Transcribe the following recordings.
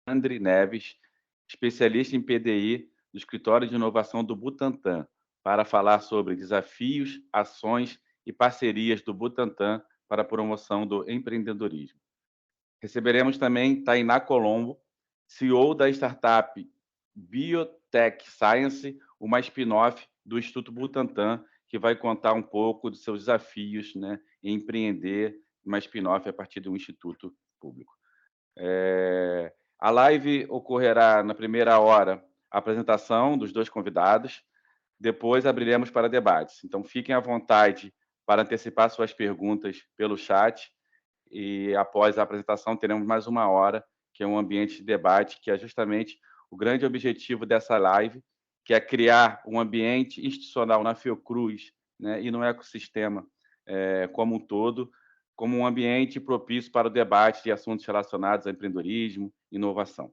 Alexandre Neves, especialista em PDI do Escritório de Inovação do Butantan, para falar sobre desafios, ações e parcerias do Butantan para a promoção do empreendedorismo. Receberemos também Tainá Colombo, CEO da startup Biotech Science, uma spin-off do Instituto Butantan, que vai contar um pouco dos seus desafios, né, em empreender uma spin-off a partir de um instituto público. A live ocorrerá na primeira hora a apresentação dos dois convidados, depois abriremos para debates. Então, fiquem à vontade para antecipar suas perguntas pelo chat e após a apresentação teremos mais uma hora, que é um ambiente de debate, que é justamente o grande objetivo dessa live, que é criar um ambiente institucional na Fiocruz, né, e no ecossistema como um todo, como um ambiente propício para o debate de assuntos relacionados a empreendedorismo, inovação.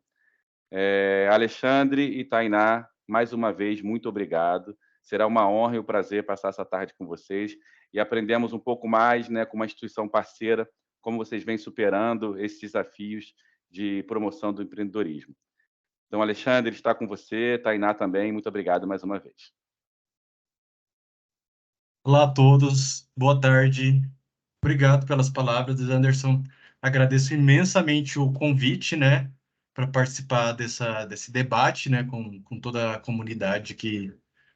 Alexandre e Tainá, mais uma vez, muito obrigado. Será uma honra e um prazer passar essa tarde com vocês e aprendemos um pouco mais, né, com uma instituição parceira, como vocês vêm superando esses desafios de promoção do empreendedorismo. Então, Alexandre, está com você, Tainá também, muito obrigado mais uma vez. Olá a todos, boa tarde. Obrigado pelas palavras, Anderson. Agradeço imensamente o convite, né, para participar desse debate, né, com toda a comunidade que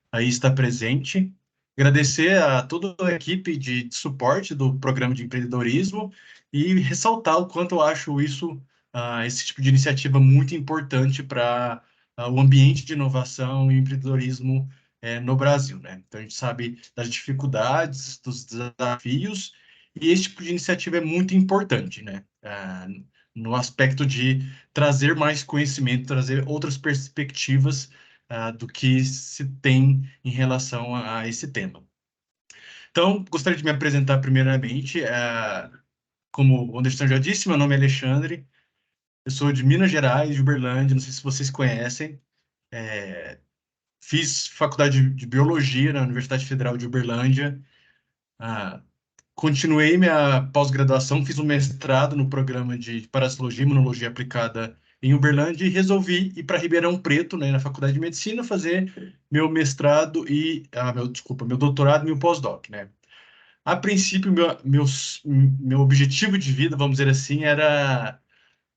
aí está presente. Agradecer a toda a equipe de suporte do programa de empreendedorismo e ressaltar o quanto eu acho esse tipo de iniciativa muito importante para o ambiente de inovação e empreendedorismo no Brasil, né? Então, a gente sabe das dificuldades, dos desafios, e esse tipo de iniciativa é muito importante, né? No aspecto de trazer mais conhecimento, trazer outras perspectivas do que se tem em relação a esse tema. Então, gostaria de me apresentar primeiramente. Como o Anderson já disse, meu nome é Alexandre, eu sou de Minas Gerais, de Uberlândia, não sei se vocês conhecem. Fiz faculdade de Biologia na Universidade Federal de Uberlândia. Continuei minha pós-graduação, fiz um mestrado no programa de Parasitologia e Imunologia Aplicada em Uberlândia e resolvi ir para Ribeirão Preto, né, na Faculdade de Medicina, fazer meu mestrado meu doutorado e meu pós-doc, né. A princípio, meu objetivo de vida, vamos dizer assim, era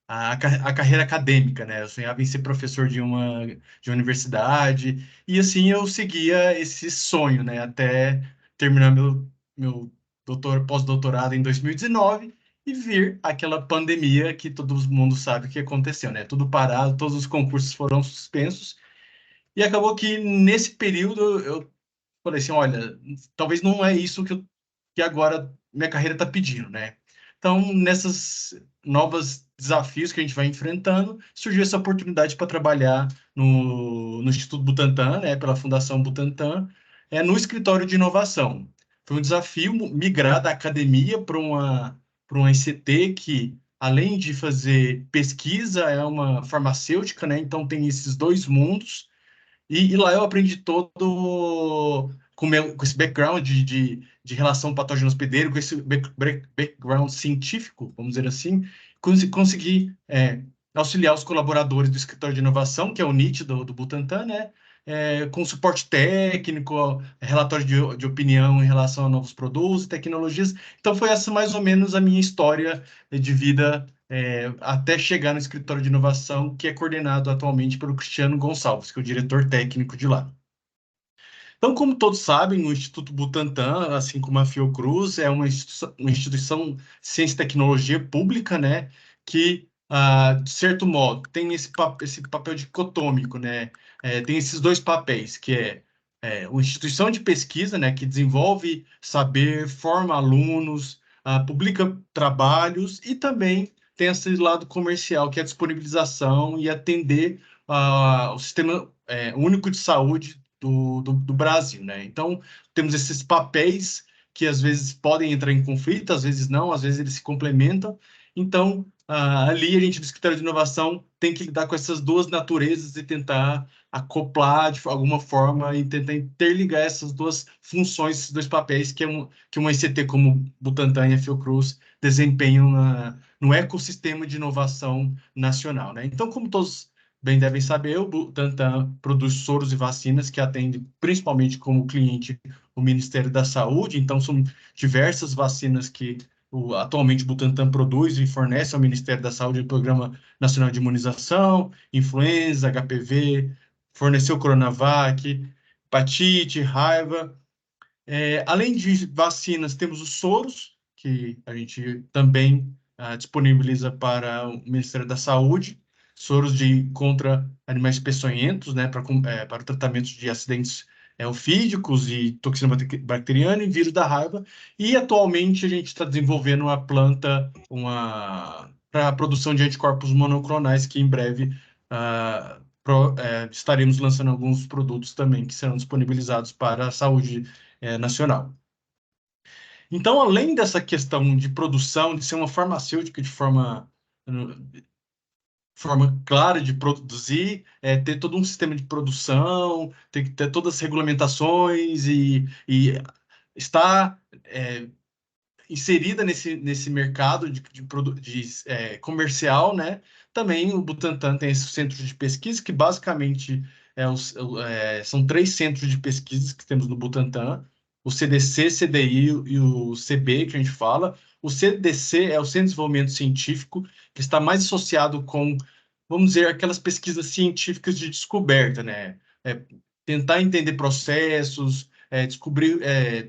a carreira acadêmica, né. Eu sonhava em ser professor de uma universidade e, assim, eu seguia esse sonho, né, até terminar meu pós-doutorado em 2019 e vir aquela pandemia que todo mundo sabe que aconteceu, né? Tudo parado, todos os concursos foram suspensos e acabou que nesse período eu falei assim, olha, talvez não é isso que agora minha carreira está pedindo, né? Então, nessas novos desafios que a gente vai enfrentando, surgiu essa oportunidade para trabalhar no Instituto Butantan, né, pela Fundação Butantan, no escritório de inovação. Foi um desafio migrar da academia para uma ICT que, além de fazer pesquisa, é uma farmacêutica, né? Então tem esses dois mundos. E lá eu aprendi todo com esse background de relação patógeno hospedeiro, com esse background científico, vamos dizer assim, consegui auxiliar os colaboradores do escritório de inovação, que é o NIT do Butantan, né? Com suporte técnico, relatório de opinião em relação a novos produtos, tecnologias. Então, foi essa mais ou menos a minha história de vida até chegar no escritório de inovação, que é coordenado atualmente pelo Cristiano Gonçalves, que é o diretor técnico de lá. Então, como todos sabem, o Instituto Butantan, assim como a Fiocruz, é uma instituição de ciência e tecnologia pública, né, que, de certo modo, tem esse papel dicotômico, né, tem esses dois papéis, que uma instituição de pesquisa, né, que desenvolve saber, forma alunos, publica trabalhos e também tem esse lado comercial, que é a disponibilização e atender o sistema único de saúde do Brasil, né? Então, temos esses papéis que às vezes podem entrar em conflito, às vezes não, às vezes eles se complementam. Então, ali a gente, do escritório de inovação, tem que lidar com essas duas naturezas e tentar acoplar de alguma forma e tentar interligar essas duas funções, esses dois papéis que uma ICT como Butantan e a Fiocruz desempenham no ecossistema de inovação nacional, né? Então, como todos bem devem saber, o Butantan produz soros e vacinas que atendem principalmente como cliente o Ministério da Saúde, então são diversas vacinas que atualmente o Butantan produz e fornece ao Ministério da Saúde o Programa Nacional de Imunização, influenza, HPV, forneceu Coronavac, hepatite, raiva. Além de vacinas, temos os soros, que a gente também disponibiliza para o Ministério da Saúde, soros contra animais peçonhentos, né, para o tratamento de acidentes ofídicos e toxina bacteriana e vírus da raiva. E atualmente a gente está desenvolvendo uma planta para a produção de anticorpos monoclonais, que em breve estaremos lançando alguns produtos também que serão disponibilizados para a saúde nacional. Então, além dessa questão de produção, de ser uma farmacêutica de forma clara de produzir, ter todo um sistema de produção, tem que ter todas as regulamentações e estar inserida nesse mercado comercial, né? Também o Butantan tem esse centro de pesquisa, que basicamente são 3 centros de pesquisa que temos no Butantan, o CDC, CDI e o CB, que a gente fala. O CDC é o Centro de Desenvolvimento Científico, que está mais associado com, vamos dizer, aquelas pesquisas científicas de descoberta, né? Tentar entender processos, descobrir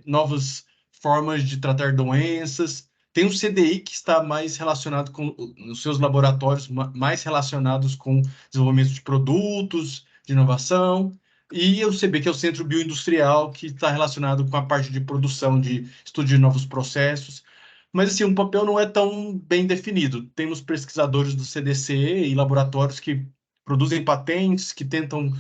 novas formas de tratar doenças. Tem o CDI, que está mais relacionado com os seus laboratórios, mais relacionados com desenvolvimento de produtos, de inovação. E o CB, que é o Centro Bioindustrial, que está relacionado com a parte de produção, de estudo de novos processos. Mas, assim, o papel não é tão bem definido. Temos pesquisadores do CDC e laboratórios que produzem patentes, que tentam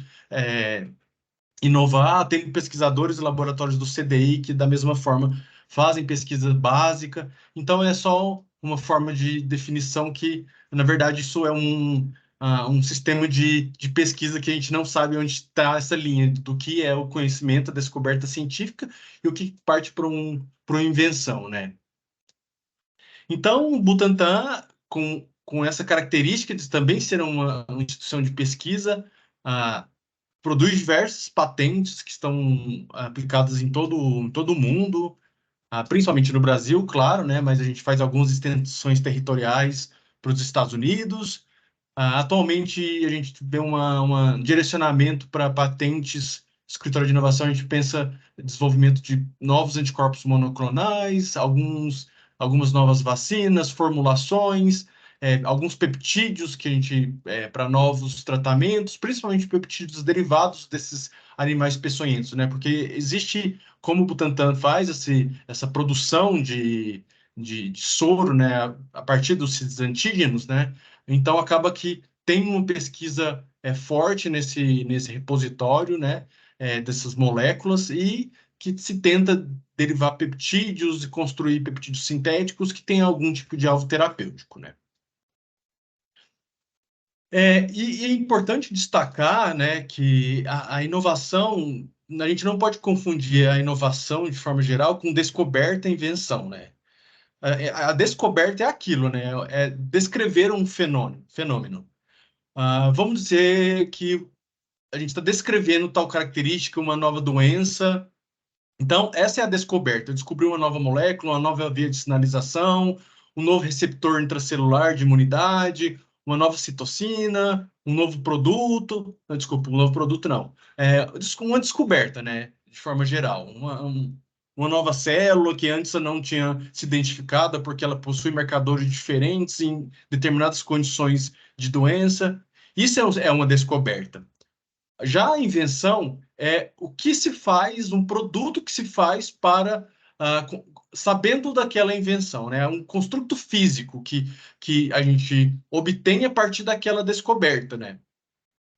inovar. Tem pesquisadores e laboratórios do CDI que, da mesma forma, fazem pesquisa básica. Então, é só uma forma de definição que, na verdade, isso é um sistema de pesquisa que a gente não sabe onde está essa linha do que é o conhecimento, a descoberta científica e o que parte para uma invenção, né? Então, o Butantan, com essa característica de também ser uma instituição de pesquisa, produz diversas patentes que estão aplicadas em todo o mundo, principalmente no Brasil, claro, né? Mas a gente faz algumas extensões territoriais para os Estados Unidos. Atualmente, a gente vê um direcionamento para patentes. Escritório de inovação, a gente pensa em desenvolvimento de novos anticorpos monoclonais, algumas novas vacinas, formulações, alguns peptídeos que a gente para novos tratamentos, principalmente peptídeos derivados desses animais peçonhentos, né? Porque existe, como o Butantan faz essa produção de soro, né? A partir dos antígenos, né? Então, acaba que tem uma pesquisa forte nesse repositório, né, dessas moléculas e que se tenta derivar peptídeos e construir peptídeos sintéticos que têm algum tipo de alvo terapêutico, né? E é importante destacar, né, que a inovação, a gente não pode confundir a inovação, de forma geral, com descoberta e invenção, né? A descoberta é aquilo, né? É descrever um fenômeno. Vamos dizer que a gente está descrevendo tal característica, uma nova doença. Então, essa é a descoberta. Descobrir uma nova molécula, uma nova via de sinalização, um novo receptor intracelular de imunidade, uma nova citocina, um novo produto. Não, desculpa, um novo produto não. Uma descoberta, né? De forma geral. Uma nova célula que antes não tinha se identificada porque ela possui marcadores diferentes em determinadas condições de doença. Isso é uma descoberta. Já a invenção é o que se faz, um produto que se faz para, sabendo daquela invenção, né? Um construto físico que a gente obtém a partir daquela descoberta, né?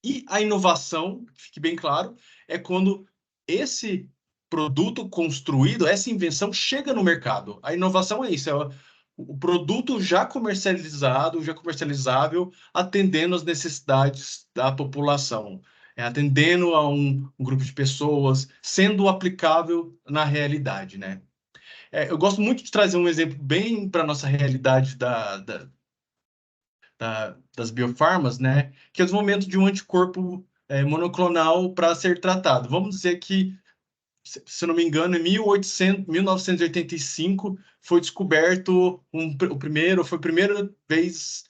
E a inovação, fique bem claro, é quando esse produto construído, essa invenção chega no mercado. A inovação é isso, o produto já comercializado, já comercializável, atendendo às necessidades da população, atendendo a um grupo de pessoas, sendo aplicável na realidade, né? Eu gosto muito de trazer um exemplo bem para a nossa realidade das biofarmas, né? Que é o desenvolvimento de um anticorpo monoclonal para ser tratado. Vamos dizer que, se não me engano, em 1985 foi descoberto foi a primeira vez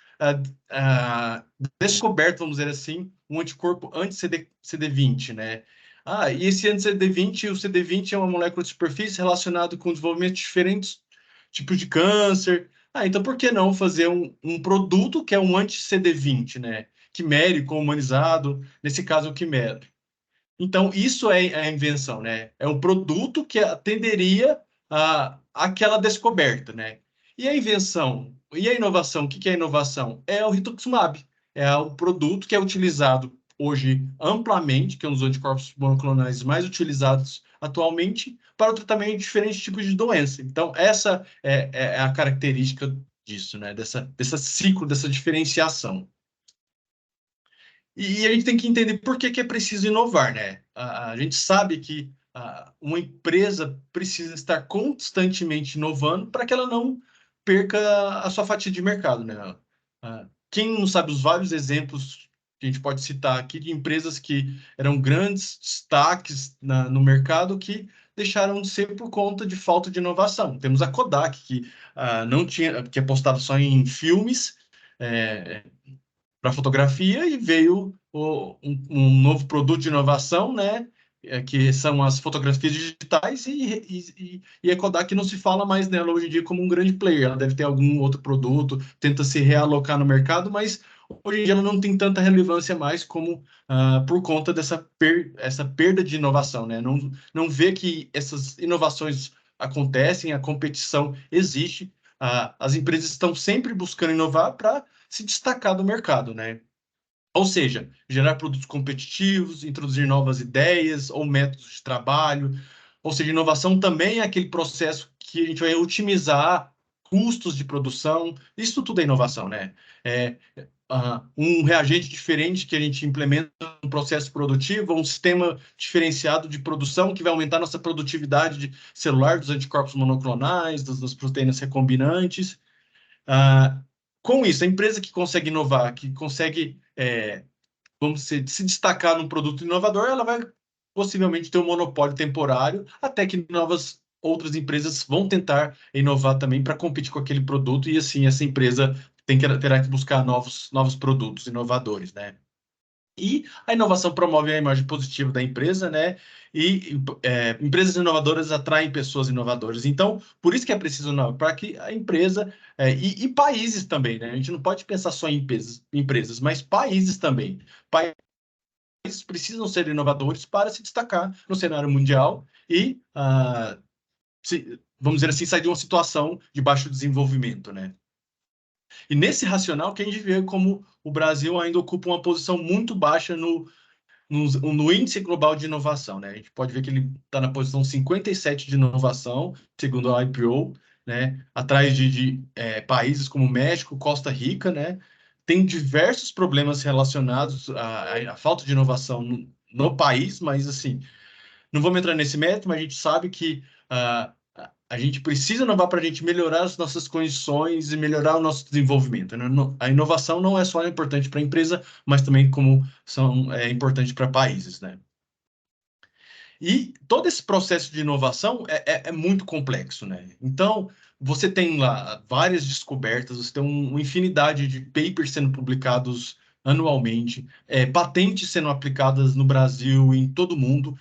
descoberto, vamos dizer assim, um anticorpo anti-CD20, né? E esse anti-CD20, o CD20 é uma molécula de superfície relacionada com o desenvolvimento de diferentes tipos de câncer. Então por que não fazer um produto que é um anti-CD20, né? Quimérico, humanizado, nesse caso o quimérico. Então, isso é a invenção, né? É um produto que atenderia àquela descoberta, né? E a invenção, e a inovação, o que é a inovação? É o rituximab, é o produto que é utilizado hoje amplamente, que é um dos anticorpos monoclonais mais utilizados atualmente, para o tratamento de diferentes tipos de doença. Então, essa é a característica disso, né? Dessa ciclo, dessa diferenciação. E a gente tem que entender por que é preciso inovar, né? A gente sabe que uma empresa precisa estar constantemente inovando para que ela não perca a sua fatia de mercado, né? Quem não sabe os vários exemplos que a gente pode citar aqui de empresas que eram grandes destaques no mercado que deixaram de ser por conta de falta de inovação. Temos a Kodak, que não tinha, que apostava só em filmes, é, para fotografia, e veio um novo produto de inovação, né? Que são as fotografias digitais, e a Kodak não se fala mais nela hoje em dia como um grande player. Ela deve ter algum outro produto, tenta se realocar no mercado, mas hoje em dia ela não tem tanta relevância mais como por conta essa perda de inovação, né? Não vê que essas inovações acontecem, a competição existe, as empresas estão sempre buscando inovar para se destacar do mercado, né? Ou seja, gerar produtos competitivos, introduzir novas ideias ou métodos de trabalho. Ou seja, inovação também é aquele processo que a gente vai otimizar custos de produção. Isso tudo é inovação, né? É, um reagente diferente que a gente implementa no processo produtivo, um sistema diferenciado de produção que vai aumentar nossa produtividade celular dos anticorpos monoclonais, das proteínas recombinantes. Ah, com isso, a empresa que consegue inovar, que consegue, vamos dizer, se destacar num produto inovador, ela vai possivelmente ter um monopólio temporário, até que novas outras empresas vão tentar inovar também para competir com aquele produto, e assim essa empresa terá que buscar novos produtos inovadores, né? E a inovação promove a imagem positiva da empresa, né? E empresas inovadoras atraem pessoas inovadoras. Então, por isso que é preciso inovar, para que a empresa e países também, né? A gente não pode pensar só em empresas, mas países também. Países precisam ser inovadores para se destacar no cenário mundial e, vamos dizer assim, sair de uma situação de baixo desenvolvimento, né? E nesse racional que a gente vê como o Brasil ainda ocupa uma posição muito baixa no índice global de inovação, né? A gente pode ver que ele está na posição 57 de inovação, segundo a IPO, né? Atrás de países como México, Costa Rica, né? Tem diversos problemas relacionados à falta de inovação no país, mas assim, não vamos entrar nesse mérito, mas a gente sabe que a gente precisa inovar para a gente melhorar as nossas condições e melhorar o nosso desenvolvimento, né? A inovação não é só importante para a empresa, mas também como é importante para países, né? E todo esse processo de inovação é muito complexo, né? Então, você tem lá várias descobertas, você tem uma infinidade de papers sendo publicados anualmente, patentes sendo aplicadas no Brasil e em todo o mundo.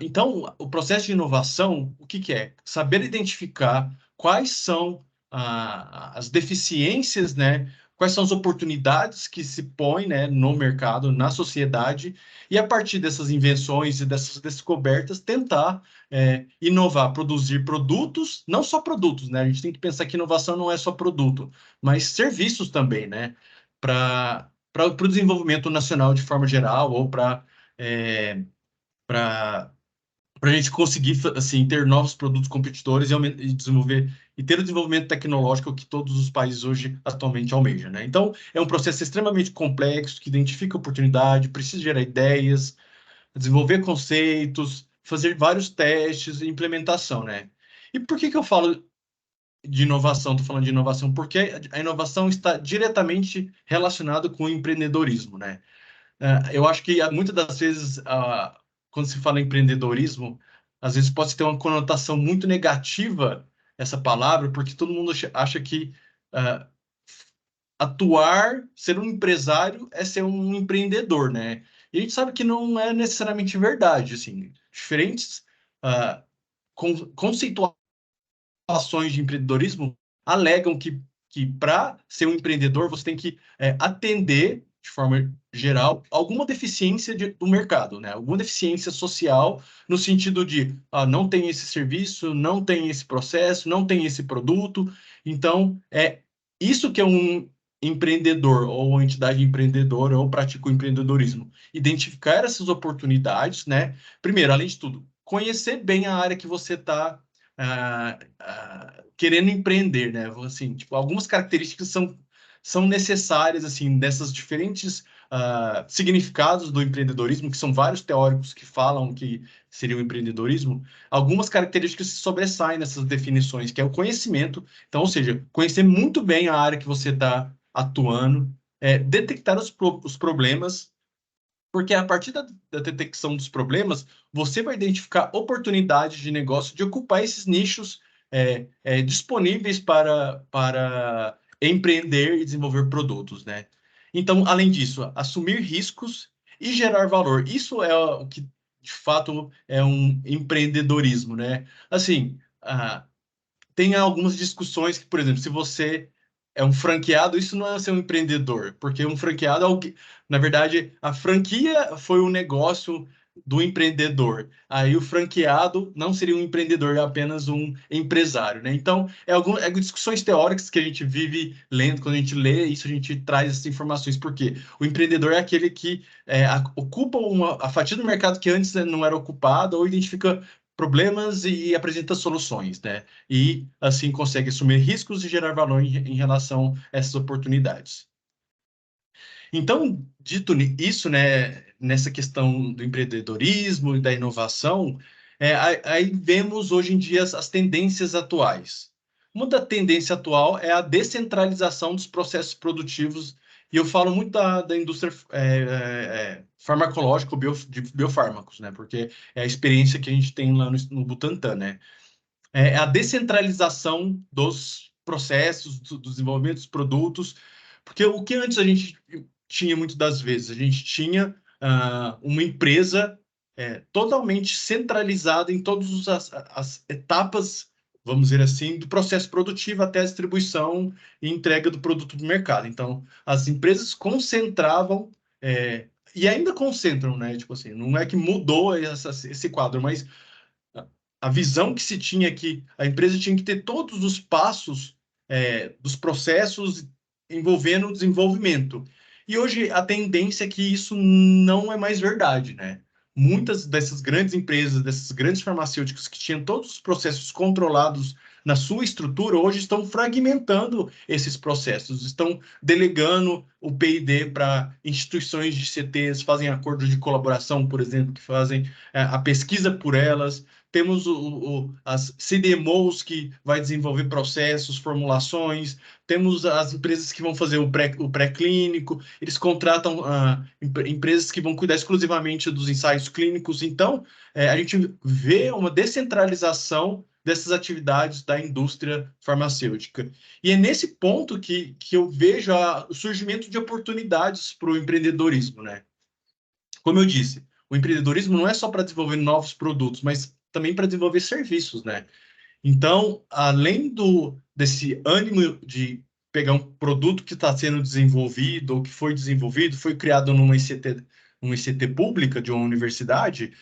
Então, o processo de inovação, o que é? Saber identificar quais são as deficiências, né? Quais são as oportunidades que se põem, né, no mercado, na sociedade, e a partir dessas invenções e dessas descobertas, tentar inovar, produzir produtos, não só produtos, né? A gente tem que pensar que inovação não é só produto, mas serviços também, né? Para o desenvolvimento nacional de forma geral, ou para para a gente conseguir assim ter novos produtos competidores e desenvolver e ter o desenvolvimento tecnológico que todos os países hoje atualmente almejam, né? Então, é um processo extremamente complexo que identifica oportunidade, precisa gerar ideias, desenvolver conceitos, fazer vários testes e implementação, né? E por que que eu falo de inovação? Estou falando de inovação porque a inovação está diretamente relacionada com o empreendedorismo, né? Eu acho que muitas das vezes, quando se fala em empreendedorismo, às vezes pode ter uma conotação muito negativa essa palavra, porque todo mundo acha que ah, atuar, ser um empresário é ser um empreendedor, né? E a gente sabe que não é necessariamente verdade, assim, diferentes ah, conceituações de empreendedorismo alegam que para ser um empreendedor você tem que atender, de forma geral, alguma deficiência do mercado, né? Alguma deficiência social, no sentido de não tem esse serviço, não tem esse processo, não tem esse produto. Então, é isso que é um empreendedor ou uma entidade empreendedora ou pratica o empreendedorismo. Identificar essas oportunidades, né? Primeiro, além de tudo, conhecer bem a área que você está querendo empreender, né? Assim, tipo, algumas características são necessárias, assim, dessas diferentes significados do empreendedorismo, que são vários teóricos que falam que seria o empreendedorismo. Algumas características se sobressaem nessas definições, que é o conhecimento. Então, ou seja, conhecer muito bem a área que você está atuando, detectar os problemas, porque a partir da detecção dos problemas, você vai identificar oportunidades de negócio de ocupar esses nichos disponíveis para empreender e desenvolver produtos, né? Então, além disso, assumir riscos e gerar valor. Isso é o que, de fato, é um empreendedorismo, né? Assim, tem algumas discussões que, por exemplo, se você é um franqueado, isso não é ser um empreendedor, porque um franqueado é na verdade, a franquia foi um negócio do empreendedor. Aí o franqueado não seria um empreendedor, é apenas um empresário, né? Então, é discussões teóricas que a gente vive lendo, quando a gente lê isso, a gente traz essas informações, porque o empreendedor é aquele que ocupa a fatia do mercado que antes não era ocupada ou identifica problemas e apresenta soluções, né? E assim consegue assumir riscos e gerar valor em relação a essas oportunidades. Então, dito isso, né, nessa questão do empreendedorismo e da inovação, aí vemos hoje em dia as tendências atuais. Uma da tendência atual é a descentralização dos processos produtivos, e eu falo muito da indústria farmacológica, de biofármacos, né, porque é a experiência que a gente tem lá no Butantan, né. É a descentralização dos processos, do desenvolvimento dos produtos, porque o que antes a gente tinha muitas das vezes, a gente tinha uma empresa totalmente centralizada em todas as etapas, vamos dizer assim, do processo produtivo até a distribuição e entrega do produto do mercado. Então, as empresas concentravam e ainda concentram, né? Tipo assim, não é que mudou esse quadro, mas a visão que se tinha é que a empresa tinha que ter todos os passos dos processos envolvendo o desenvolvimento. E hoje a tendência é que isso não é mais verdade, né? Muitas dessas grandes empresas, dessas grandes farmacêuticas que tinham todos os processos controlados na sua estrutura, hoje estão fragmentando esses processos, estão delegando o P&D para instituições de CTs, fazem acordos de colaboração, por exemplo, que fazem a pesquisa por elas. Temos as CDMOs que vai desenvolver processos, formulações, temos as empresas que vão fazer o pré-clínico, eles contratam empresas que vão cuidar exclusivamente dos ensaios clínicos. Então, a gente vê uma descentralização dessas atividades da indústria farmacêutica. E é nesse ponto que eu vejo o surgimento de oportunidades para o empreendedorismo, né? Como eu disse, o empreendedorismo não é só para desenvolver novos produtos, mas também para desenvolver serviços, né? Então, além desse ânimo de pegar um produto que está sendo desenvolvido ou que foi desenvolvido, foi criado numa ICT pública de uma universidade,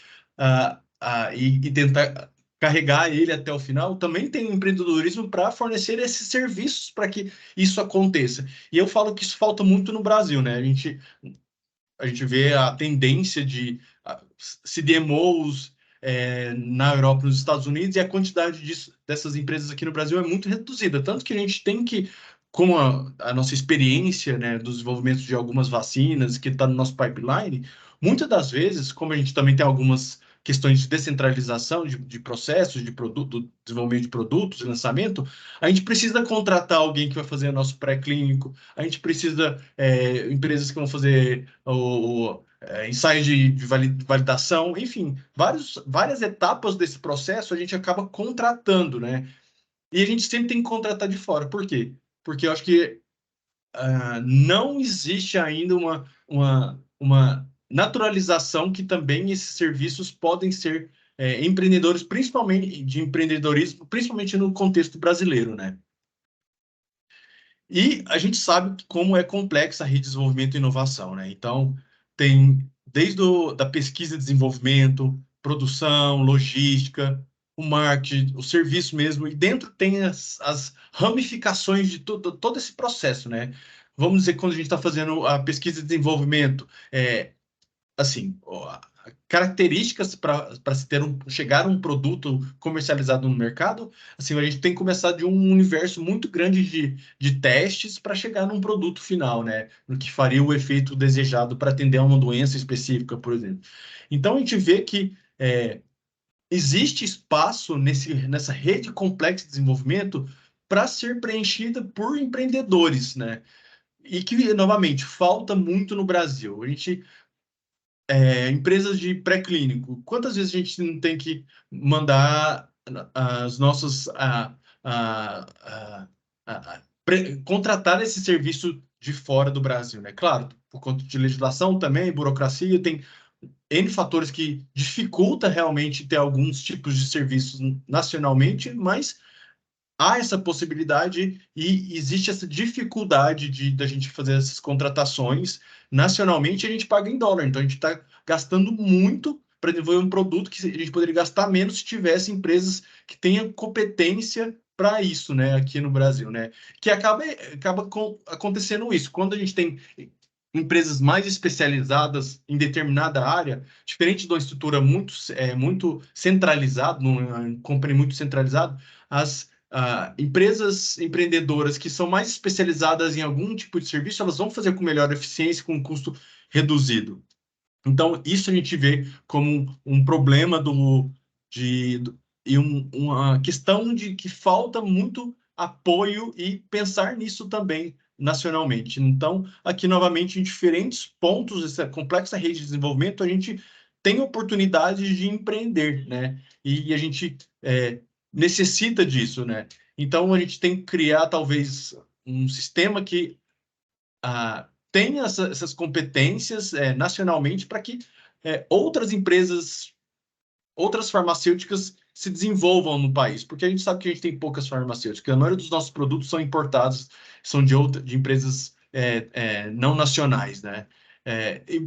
e tentar carregar ele até o final, também tem um empreendedorismo para fornecer esses serviços para que isso aconteça. E eu falo que isso falta muito no Brasil, né? A gente vê a tendência de CDMOs na Europa, nos Estados Unidos, e a quantidade dessas empresas aqui no Brasil é muito reduzida. Tanto que a gente tem que, com a nossa experiência, né, do desenvolvimento de algumas vacinas que está no nosso pipeline, muitas das vezes, como a gente também tem algumas questões de descentralização de processos, de produto, desenvolvimento de produtos, lançamento, a gente precisa contratar alguém que vai fazer o nosso pré-clínico, a gente precisa empresas que vão fazer ensaios de validação, enfim, várias etapas desse processo a gente acaba contratando, né? E a gente sempre tem que contratar de fora. Por quê? Porque eu acho que não existe ainda uma naturalização que também esses serviços podem ser empreendedores, principalmente de empreendedorismo, principalmente no contexto brasileiro, né? E a gente sabe como é complexa a rede de desenvolvimento e inovação, né? Então, tem desde da pesquisa e desenvolvimento, produção, logística, o marketing, o serviço mesmo, e dentro tem as ramificações de todo esse processo, né? Vamos dizer, quando a gente está fazendo a pesquisa e desenvolvimento, assim, características para se chegar a um produto comercializado no mercado, assim, a gente tem que começar de um universo muito grande de testes para chegar num produto final, né? No que faria o efeito desejado para atender a uma doença específica, por exemplo. Então, a gente vê que existe espaço nessa rede complexa de desenvolvimento para ser preenchida por empreendedores, né? E que, novamente, falta muito no Brasil. A gente empresas de pré-clínico. Quantas vezes a gente não tem que mandar as nossas contratar esse serviço de fora do Brasil, né? Claro, por conta de legislação também, burocracia, tem N fatores que dificulta realmente ter alguns tipos de serviços nacionalmente, mas há essa possibilidade e existe essa dificuldade da gente fazer essas contratações nacionalmente, a gente paga em dólar, então a gente está gastando muito para desenvolver um produto que a gente poderia gastar menos se tivesse empresas que tenham competência para isso, né, aqui no Brasil, né, que acaba acontecendo isso, quando a gente tem empresas mais especializadas em determinada área, diferente de uma estrutura muito centralizada, numa company muito centralizada, as empresas empreendedoras que são mais especializadas em algum tipo de serviço, elas vão fazer com melhor eficiência, com um custo reduzido. Então, isso a gente vê como um problema e uma questão de que falta muito apoio e pensar nisso também nacionalmente. Então, aqui novamente, em diferentes pontos dessa complexa rede de desenvolvimento, a gente tem oportunidade de empreender, né? E a gente necessita disso, né? Então, a gente tem que criar, talvez, um sistema que tenha essas competências nacionalmente para que outras empresas, outras farmacêuticas se desenvolvam no país, porque a gente sabe que a gente tem poucas farmacêuticas, a maioria dos nossos produtos são importados, são de empresas não nacionais, né?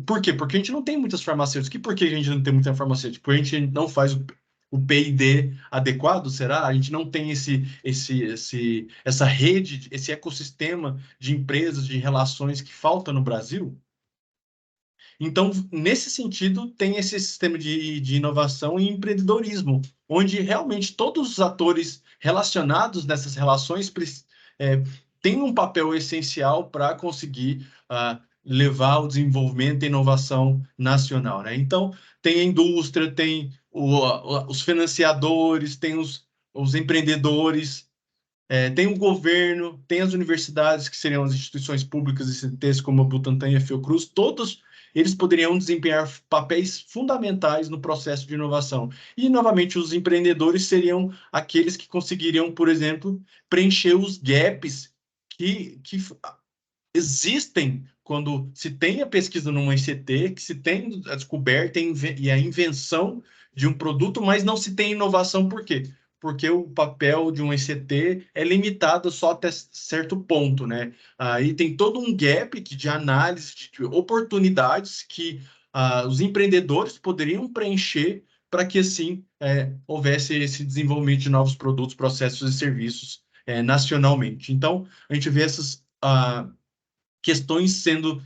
Por quê? Porque a gente não tem muitas farmacêuticas. E por que a gente não tem muita farmacêutica? Porque a gente não faz o P&D adequado, será? A gente não tem essa rede, esse ecossistema de empresas, de relações que falta no Brasil? Então, nesse sentido, tem esse sistema de inovação e empreendedorismo, onde realmente todos os atores relacionados nessas relações têm um papel essencial para conseguir levar o desenvolvimento e inovação nacional, né? Então, tem a indústria, tem os financiadores, tem os empreendedores, tem o governo, tem as universidades, que seriam as instituições públicas e CTs, como a Butantan e a Fiocruz, todos eles poderiam desempenhar papéis fundamentais no processo de inovação. E, novamente, os empreendedores seriam aqueles que conseguiriam, por exemplo, preencher os gaps que existem quando se tem a pesquisa numa ICT, que se tem a descoberta e a invenção de um produto, mas não se tem inovação. Por quê? Porque o papel de um ICT é limitado só até certo ponto, né? Aí tem todo um gap de análise de oportunidades que os empreendedores poderiam preencher para que, assim, houvesse esse desenvolvimento de novos produtos, processos e serviços nacionalmente. Então, a gente vê essas questões sendo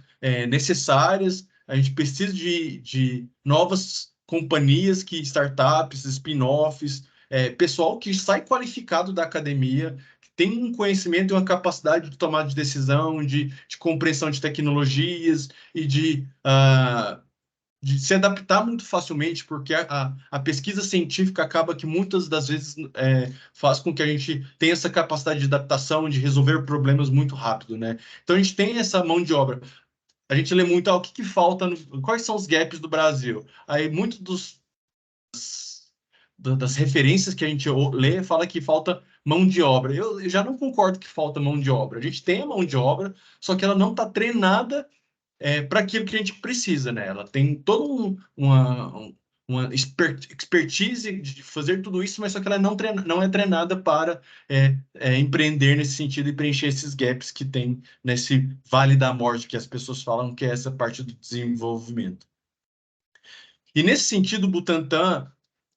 necessárias, a gente precisa de novas companhias, startups, spin-offs, pessoal que sai qualificado da academia, que tem um conhecimento e uma capacidade de tomada de decisão, de compreensão de tecnologias e de se adaptar muito facilmente, porque a pesquisa científica acaba que muitas das vezes faz com que a gente tenha essa capacidade de adaptação, de resolver problemas muito rápido, né? Então a gente tem essa mão de obra. A gente lê muito, o que falta, quais são os gaps do Brasil? Aí muito das referências que a gente lê fala que falta mão de obra. Eu já não concordo que falta mão de obra. A gente tem a mão de obra, só que ela não está treinada para aquilo que a gente precisa, né? Ela tem toda uma expertise de fazer tudo isso, mas só que ela não é treinada para empreender nesse sentido e preencher esses gaps que tem nesse vale da morte que as pessoas falam que é essa parte do desenvolvimento. E nesse sentido, o Butantan,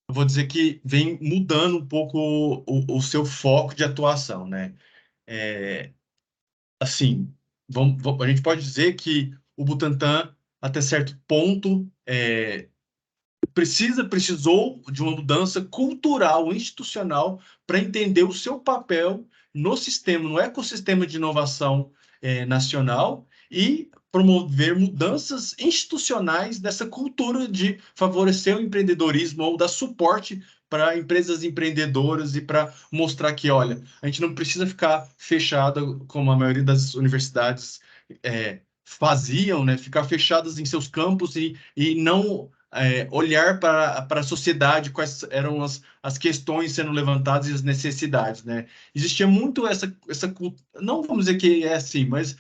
eu vou dizer que vem mudando um pouco o seu foco de atuação, né? Assim, a gente pode dizer que o Butantan, até certo ponto, precisou de uma mudança cultural, institucional, para entender o seu papel no sistema, no ecossistema de inovação nacional e promover mudanças institucionais dessa cultura de favorecer o empreendedorismo ou dar suporte para empresas empreendedoras e para mostrar que, olha, a gente não precisa ficar fechado como a maioria das universidades faziam, né? Ficar fechadas em seus campos e não olhar para a sociedade, quais eram as questões sendo levantadas e as necessidades, né? Existia muito essa não vamos dizer que é assim, mas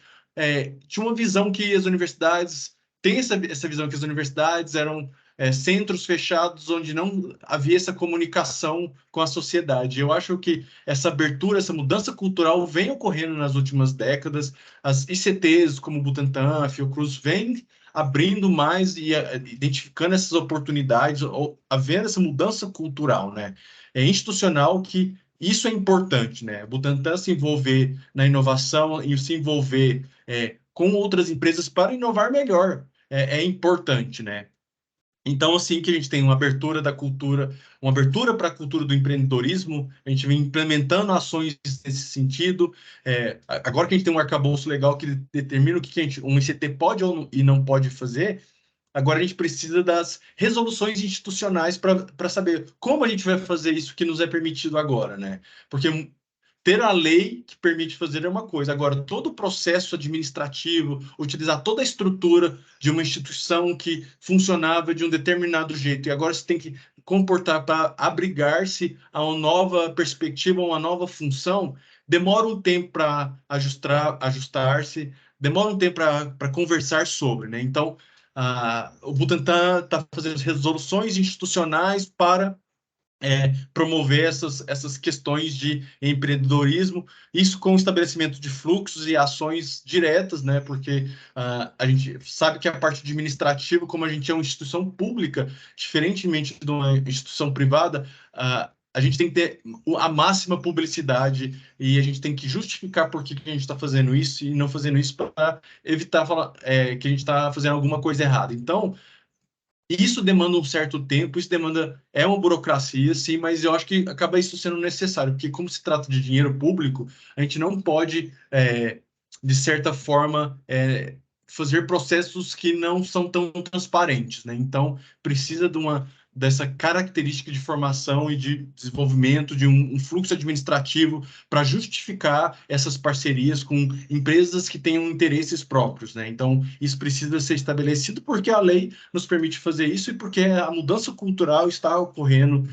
tinha uma visão que as universidades, tem essa visão que as universidades eram centros fechados onde não havia essa comunicação com a sociedade. Eu acho que essa abertura, essa mudança cultural vem ocorrendo nas últimas décadas. As ICTs, como o Butantan, a Fiocruz, vêm abrindo mais e identificando essas oportunidades, ou havendo essa mudança cultural, né? Institucional, que isso é importante, né? O Butantan se envolver na inovação e se envolver com outras empresas para inovar melhor é importante, né? Então, assim que a gente tem uma abertura da cultura, uma abertura para a cultura do empreendedorismo, a gente vem implementando ações nesse sentido. Agora que a gente tem um arcabouço legal que determina o que um ICT pode e não pode fazer, agora a gente precisa das resoluções institucionais para saber como a gente vai fazer isso que nos é permitido agora, né? Porque ter a lei que permite fazer é uma coisa. Agora, todo o processo administrativo, utilizar toda a estrutura de uma instituição que funcionava de um determinado jeito, e agora você tem que comportar para abrigar-se a uma nova perspectiva, a uma nova função, demora um tempo para ajustar-se, demora um tempo para conversar sobre, né? Então, o Butantan está fazendo resoluções institucionais para promover essas questões de empreendedorismo, isso com o estabelecimento de fluxos e ações diretas, né? Porque a gente sabe que a parte administrativa, como a gente é uma instituição pública, diferentemente de uma instituição privada, a gente tem que ter a máxima publicidade e a gente tem que justificar por que a gente está fazendo isso e não fazendo isso para evitar falar, que a gente está fazendo alguma coisa errada. Então, isso demanda um certo tempo, é uma burocracia, sim, mas eu acho que acaba isso sendo necessário, porque como se trata de dinheiro público, a gente não pode, de certa forma, fazer processos que não são tão transparentes, né? Então, precisa dessa característica de formação e de desenvolvimento de um fluxo administrativo para justificar essas parcerias com empresas que tenham interesses próprios, né? Então, isso precisa ser estabelecido porque a lei nos permite fazer isso e porque a mudança cultural está ocorrendo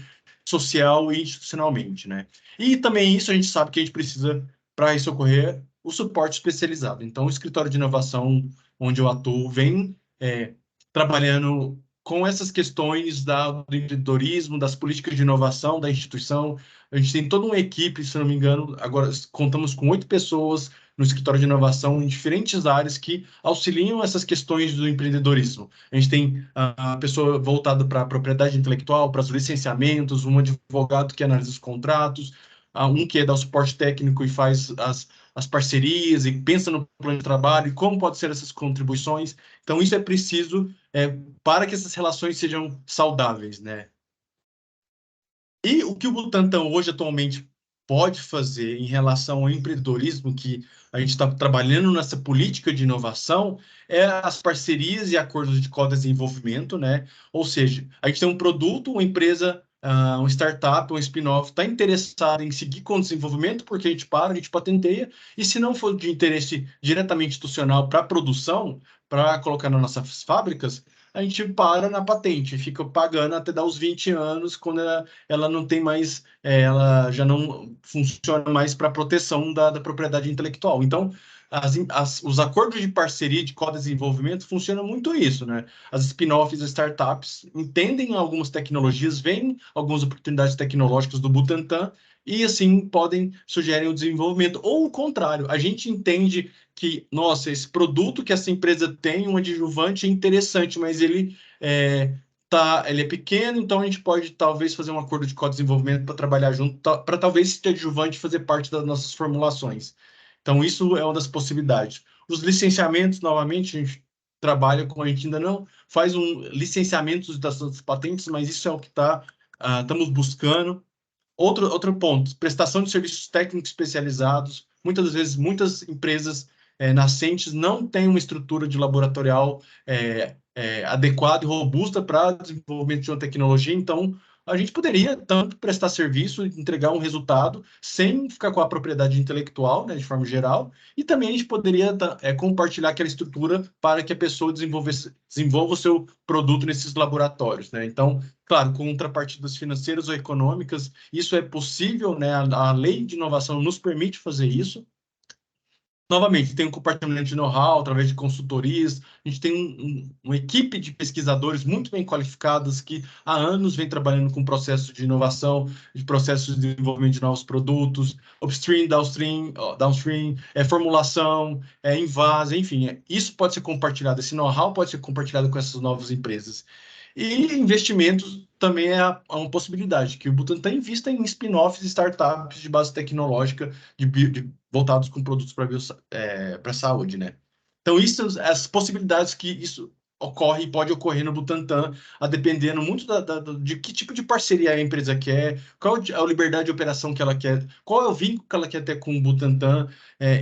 social e institucionalmente, né? E também isso a gente sabe que a gente precisa, para isso ocorrer, o suporte especializado. Então, o escritório de inovação onde eu atuo vem trabalhando com essas questões do empreendedorismo, das políticas de inovação da instituição. A gente tem toda uma equipe, se não me engano, agora contamos com 8 pessoas no escritório de inovação em diferentes áreas que auxiliam essas questões do empreendedorismo. A gente tem a pessoa voltada para a propriedade intelectual, para os licenciamentos, um advogado que analisa os contratos, um que dá o suporte técnico e faz as parcerias e pensa no plano de trabalho e como pode ser essas contribuições. Então, isso é preciso para que essas relações sejam saudáveis, né? E o que o Butantan hoje, atualmente, pode fazer em relação ao empreendedorismo, que a gente está trabalhando nessa política de inovação, é as parcerias e acordos de co-desenvolvimento, né? Ou seja, a gente tem um produto, uma empresa, um startup, um spin-off, está interessado em seguir com o desenvolvimento, porque a gente patenteia, e se não for de interesse diretamente institucional para a produção, para colocar nas nossas fábricas, a gente para na patente, fica pagando até dar os 20 anos, quando ela não tem mais, ela já não funciona mais para proteção da propriedade intelectual. Então, os acordos de parceria de co-desenvolvimento funcionam muito isso, né? As spin-offs, as startups entendem algumas tecnologias, veem algumas oportunidades tecnológicas do Butantan e, assim, podem sugerir o desenvolvimento. Ou o contrário, a gente entende que, nossa, esse produto que essa empresa tem, um adjuvante, é interessante, mas ele é pequeno, então a gente pode talvez fazer um acordo de co-desenvolvimento para trabalhar junto, para talvez esse adjuvante fazer parte das nossas formulações. Então, isso é uma das possibilidades. Os licenciamentos, novamente, a gente trabalha com, a gente ainda não faz um licenciamento das nossas patentes, mas isso é o que estamos buscando. Outro ponto, prestação de serviços técnicos especializados. Muitas vezes, muitas empresas nascentes não têm uma estrutura de laboratorial adequada e robusta para desenvolvimento de uma tecnologia, então a gente poderia tanto prestar serviço, entregar um resultado, sem ficar com a propriedade intelectual, né, de forma geral, e também a gente poderia compartilhar aquela estrutura para que a pessoa desenvolva o seu produto nesses laboratórios, né? Então, claro, com contrapartidas financeiras ou econômicas, isso é possível, né? A lei de inovação nos permite fazer isso. Novamente, tem um compartilhamento de know-how através de consultorias. A gente tem uma equipe de pesquisadores muito bem qualificadas que há anos vem trabalhando com processos de inovação, de processos de desenvolvimento de novos produtos, upstream, downstream, formulação, invase, enfim. Isso pode ser compartilhado, esse know-how pode ser compartilhado com essas novas empresas. E investimentos também é uma possibilidade, que o Butantan invista em spin-offs e startups de base tecnológica voltados com produtos para a saúde, né? Então, as possibilidades que isso ocorre e pode ocorrer no Butantan, a dependendo muito de que tipo de parceria a empresa quer, qual é a liberdade de operação que ela quer, qual é o vínculo que ela quer ter com o Butantan.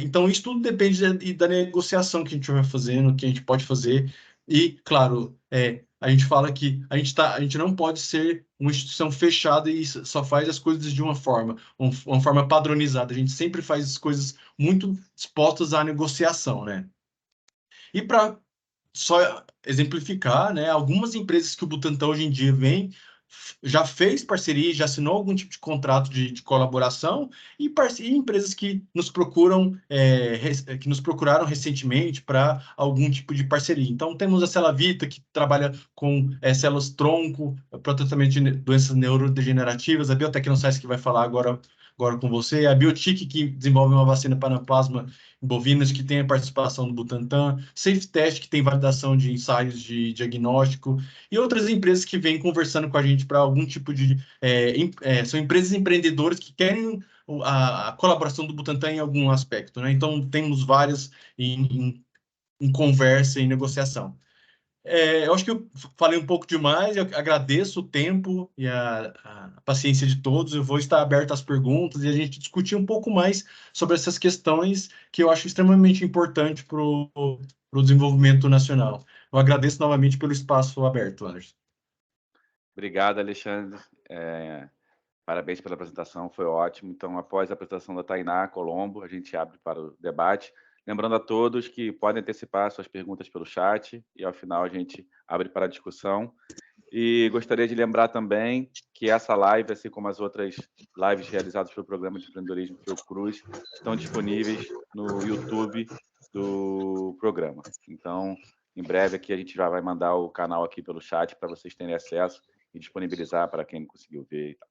Então, isso tudo depende da negociação que a gente vai fazendo, que a gente pode fazer. E, claro, a gente fala que a gente não pode ser uma instituição fechada e só faz as coisas de uma forma padronizada. A gente sempre faz as coisas muito dispostas à negociação, né? E para só exemplificar, né, algumas empresas que o Butantan hoje em dia já fez parceria, já assinou algum tipo de contrato de colaboração e empresas que nos procuram, que nos procuraram recentemente para algum tipo de parceria. Então, temos a Celavita, que trabalha com células tronco para tratamento de doenças neurodegenerativas, a Biotecnoscience, que vai falar agora com você, a Biotic, que desenvolve uma vacina para anaplasma bovinas, que tem a participação do Butantan, SafeTest, que tem validação de ensaios de diagnóstico, e outras empresas que vêm conversando com a gente para algum tipo de... são empresas empreendedoras que querem a colaboração do Butantan em algum aspecto, né? Então, temos várias em conversa, em negociação. Eu acho que eu falei um pouco demais, eu agradeço o tempo e a paciência de todos. Eu vou estar aberto às perguntas e a gente discutir um pouco mais sobre essas questões que eu acho extremamente importante para o desenvolvimento nacional. Eu agradeço novamente pelo espaço aberto, Anderson. Obrigado, Alexandre. Parabéns pela apresentação, foi ótimo. Então, após a apresentação da Tainá Colombo, a gente abre para o debate. Lembrando a todos que podem antecipar suas perguntas pelo chat e, ao final, a gente abre para a discussão. E gostaria de lembrar também que essa live, assim como as outras lives realizadas pelo Programa de Empreendedorismo Fiocruz, estão disponíveis no YouTube do programa. Então, em breve aqui a gente já vai mandar o canal aqui pelo chat para vocês terem acesso e disponibilizar para quem não conseguiu ver e tal.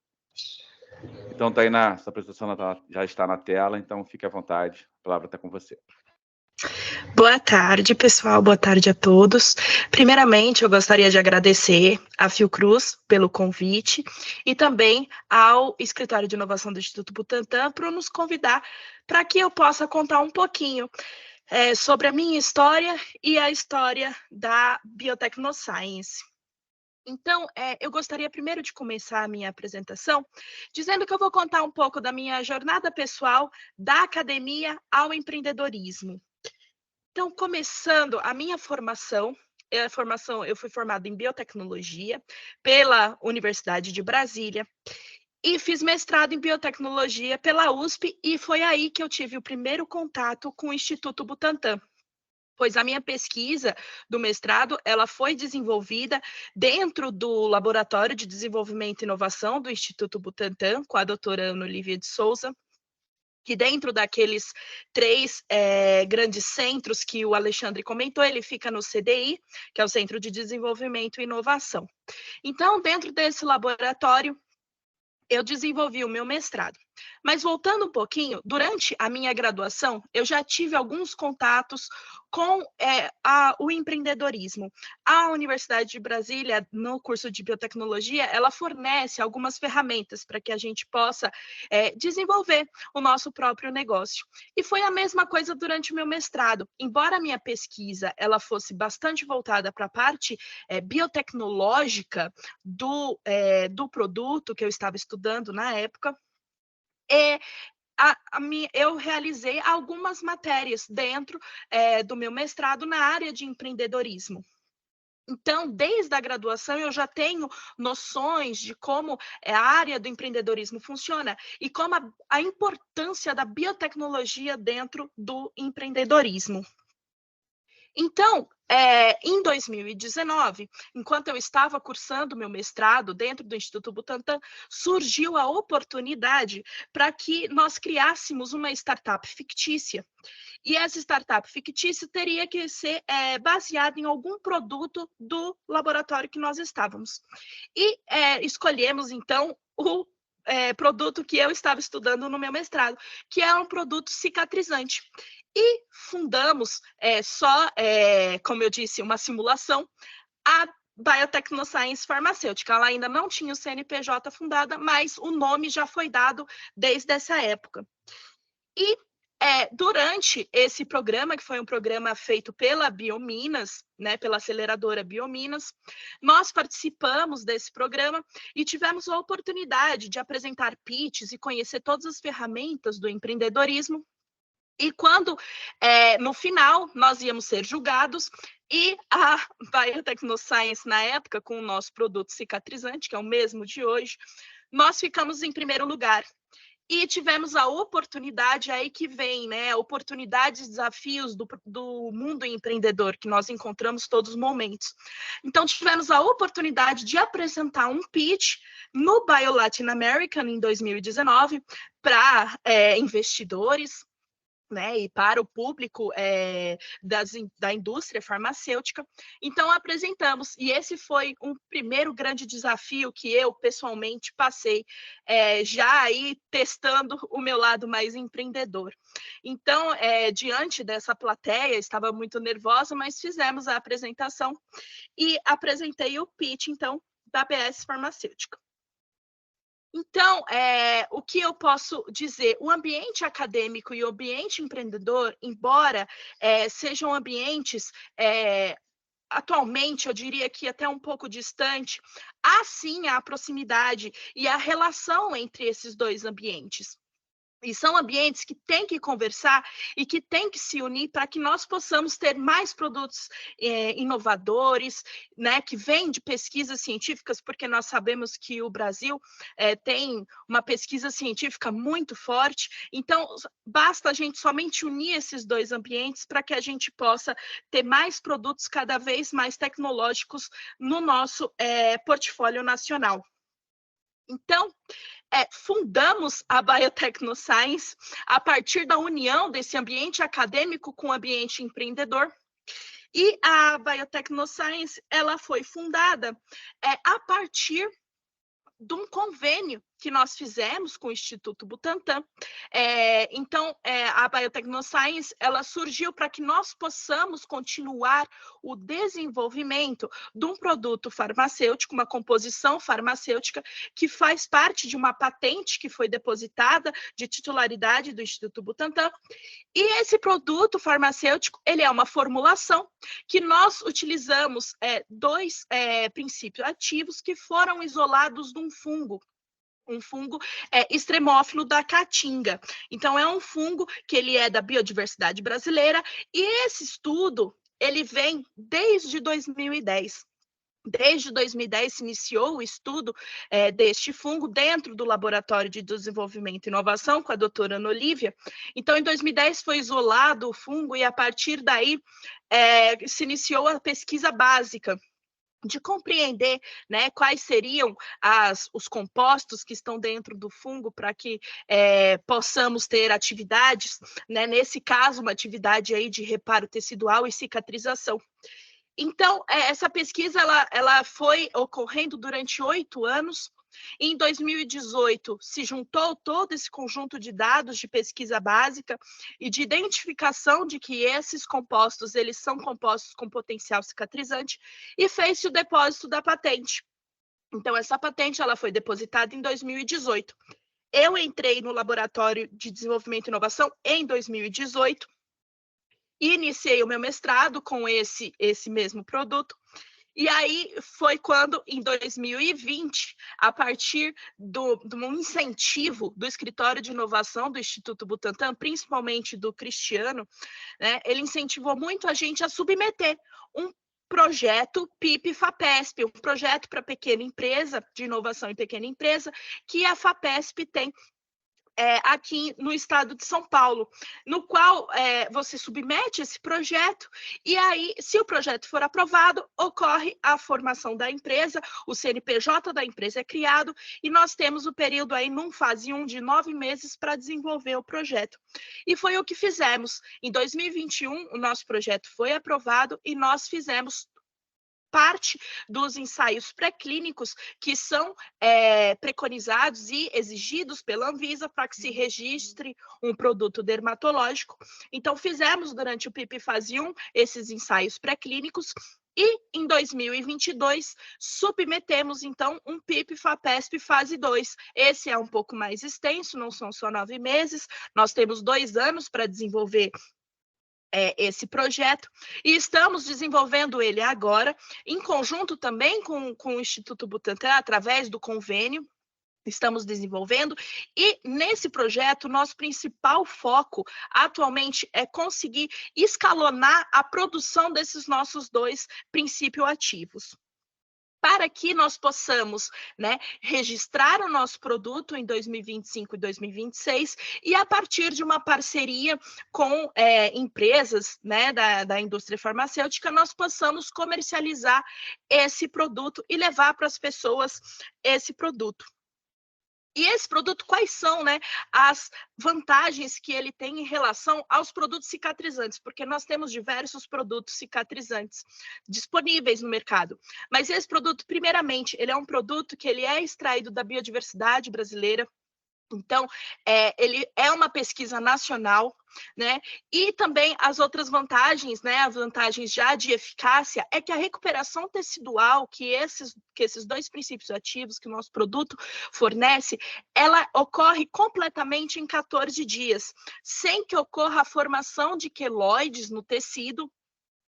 Então, Tainá, essa apresentação já está na tela, então fique à vontade, a palavra está com você. Boa tarde, pessoal. Boa tarde a todos. Primeiramente, eu gostaria de agradecer à Fiocruz pelo convite e também ao Escritório de Inovação do Instituto Butantan por nos convidar para que eu possa contar um pouquinho sobre a minha história e a história da Biotechnoscience. Então, eu gostaria primeiro de começar a minha apresentação dizendo que eu vou contar um pouco da minha jornada pessoal da academia ao empreendedorismo. Então, começando a minha formação, eu fui formada em biotecnologia pela Universidade de Brasília e fiz mestrado em biotecnologia pela USP, e foi aí que eu tive o primeiro contato com o Instituto Butantan, pois a minha pesquisa do mestrado, ela foi desenvolvida dentro do Laboratório de Desenvolvimento e Inovação do Instituto Butantan, com a doutora Ana Olivia de Souza, que dentro daqueles 3 grandes centros que o Alexandre comentou, ele fica no CDI, que é o Centro de Desenvolvimento e Inovação. Então, dentro desse laboratório, eu desenvolvi o meu mestrado. Mas voltando um pouquinho, durante a minha graduação, eu já tive alguns contatos com o empreendedorismo. A Universidade de Brasília, no curso de biotecnologia, ela fornece algumas ferramentas para que a gente possa desenvolver o nosso próprio negócio. E foi a mesma coisa durante o meu mestrado. Embora a minha pesquisa ela fosse bastante voltada para a parte biotecnológica do produto que eu estava estudando na época, eu realizei algumas matérias dentro do meu mestrado na área de empreendedorismo. Então, desde a graduação, eu já tenho noções de como a área do empreendedorismo funciona e como a importância da biotecnologia dentro do empreendedorismo. Então, em 2019, enquanto eu estava cursando meu mestrado dentro do Instituto Butantan, surgiu a oportunidade para que nós criássemos uma startup fictícia. E essa startup fictícia teria que ser baseada em algum produto do laboratório que nós estávamos. E escolhemos, então, o produto que eu estava estudando no meu mestrado, que é um produto cicatrizante. E fundamos, como eu disse, uma simulação, a Biotechnoscience Farmacêutica. Ela ainda não tinha o CNPJ fundada, mas o nome já foi dado desde essa época. E durante esse programa, que foi um programa feito pela Biominas, né, pela aceleradora Biominas, nós participamos desse programa e tivemos a oportunidade de apresentar pitches e conhecer todas as ferramentas do empreendedorismo. E quando, no final, nós íamos ser julgados, e a Biotechnoscience, na época, com o nosso produto cicatrizante, que é o mesmo de hoje, nós ficamos em primeiro lugar. E tivemos a oportunidade, aí que vem, né, oportunidades e desafios do mundo empreendedor, que nós encontramos todos os momentos. Então, tivemos a oportunidade de apresentar um pitch no Bio Latin American, em 2019, para investidores, né, e para o público da indústria farmacêutica. Então, apresentamos, e esse foi um primeiro grande desafio que eu, pessoalmente, passei, já aí testando o meu lado mais empreendedor. Então, diante dessa plateia, estava muito nervosa, mas fizemos a apresentação e apresentei o pitch, então, da BS Farmacêutica. Então, o que eu posso dizer? O ambiente acadêmico e o ambiente empreendedor, embora sejam ambientes atualmente, eu diria que até um pouco distante, há sim a proximidade e a relação entre esses dois ambientes. E são ambientes que têm que conversar e que têm que se unir para que nós possamos ter mais produtos inovadores, né, que vêm de pesquisas científicas, porque nós sabemos que o Brasil tem uma pesquisa científica muito forte. Então, basta a gente somente unir esses dois ambientes para que a gente possa ter mais produtos cada vez mais tecnológicos no nosso portfólio nacional. Então, fundamos a Biotechnoscience a partir da união desse ambiente acadêmico com o ambiente empreendedor. E a Biotechnoscience, ela foi fundada a partir de um convênio que nós fizemos com o Instituto Butantan. Então, a Biotechnoscience, ela surgiu para que nós possamos continuar o desenvolvimento de um produto farmacêutico, uma composição farmacêutica, que faz parte de uma patente que foi depositada de titularidade do Instituto Butantan. E esse produto farmacêutico, ele é uma formulação que nós utilizamos dois princípios ativos que foram isolados de um fungo extremófilo da caatinga. Então, é um fungo que ele é da biodiversidade brasileira, e esse estudo, ele vem desde 2010. Desde 2010 se iniciou o estudo deste fungo dentro do Laboratório de Desenvolvimento e Inovação com a doutora Ana Olívia. Então, em 2010 foi isolado o fungo e, a partir daí, se iniciou a pesquisa básica de compreender, né, quais seriam os compostos que estão dentro do fungo para que possamos ter atividades, né, nesse caso, uma atividade aí de reparo tecidual e cicatrização. Então, essa pesquisa ela foi ocorrendo durante 8 anos. Em 2018, se juntou todo esse conjunto de dados de pesquisa básica e de identificação de que esses compostos, eles são compostos com potencial cicatrizante, e fez-se o depósito da patente. Então, essa patente ela foi depositada em 2018. Eu entrei no Laboratório de Desenvolvimento e Inovação em 2018, e iniciei o meu mestrado com esse mesmo produto. E aí foi quando, em 2020, a partir de um incentivo do Escritório de Inovação do Instituto Butantan, principalmente do Cristiano, né, ele incentivou muito a gente a submeter um projeto PIP-FAPESP, um projeto para pequena empresa, de inovação em pequena empresa, que a FAPESP tem aqui no estado de São Paulo, no qual você submete esse projeto, e aí, se o projeto for aprovado, ocorre a formação da empresa, o CNPJ da empresa é criado, e nós temos o período aí, num fase 1, de 9 meses para desenvolver o projeto. E foi o que fizemos. Em 2021, o nosso projeto foi aprovado e nós fizemos parte dos ensaios pré-clínicos que são preconizados e exigidos pela Anvisa para que se registre um produto dermatológico. Então, fizemos durante o PIP Fase 1 esses ensaios pré-clínicos e, em 2022, submetemos, então, um PIP-FAPESP Fase 2. Esse é um pouco mais extenso, não são só 9 meses, nós temos 2 anos para desenvolver esse projeto, e estamos desenvolvendo ele agora, em conjunto também com o Instituto Butantan, através do convênio, estamos desenvolvendo, e nesse projeto, nosso principal foco atualmente é conseguir escalonar a produção desses nossos 2 princípios ativos, para que nós possamos, né, registrar o nosso produto em 2025 e 2026, e a partir de uma parceria com empresas, né, da indústria farmacêutica, nós possamos comercializar esse produto e levar para as pessoas esse produto. E esse produto, quais são, né, as vantagens que ele tem em relação aos produtos cicatrizantes? Porque nós temos diversos produtos cicatrizantes disponíveis no mercado. Mas esse produto, primeiramente, ele é um produto que ele é extraído da biodiversidade brasileira. Então, ele é uma pesquisa nacional, né? E também as outras vantagens, né? As vantagens já de eficácia é que a recuperação tecidual que esses 2 princípios ativos que o nosso produto fornece, ela ocorre completamente em 14 dias, sem que ocorra a formação de queloides no tecido.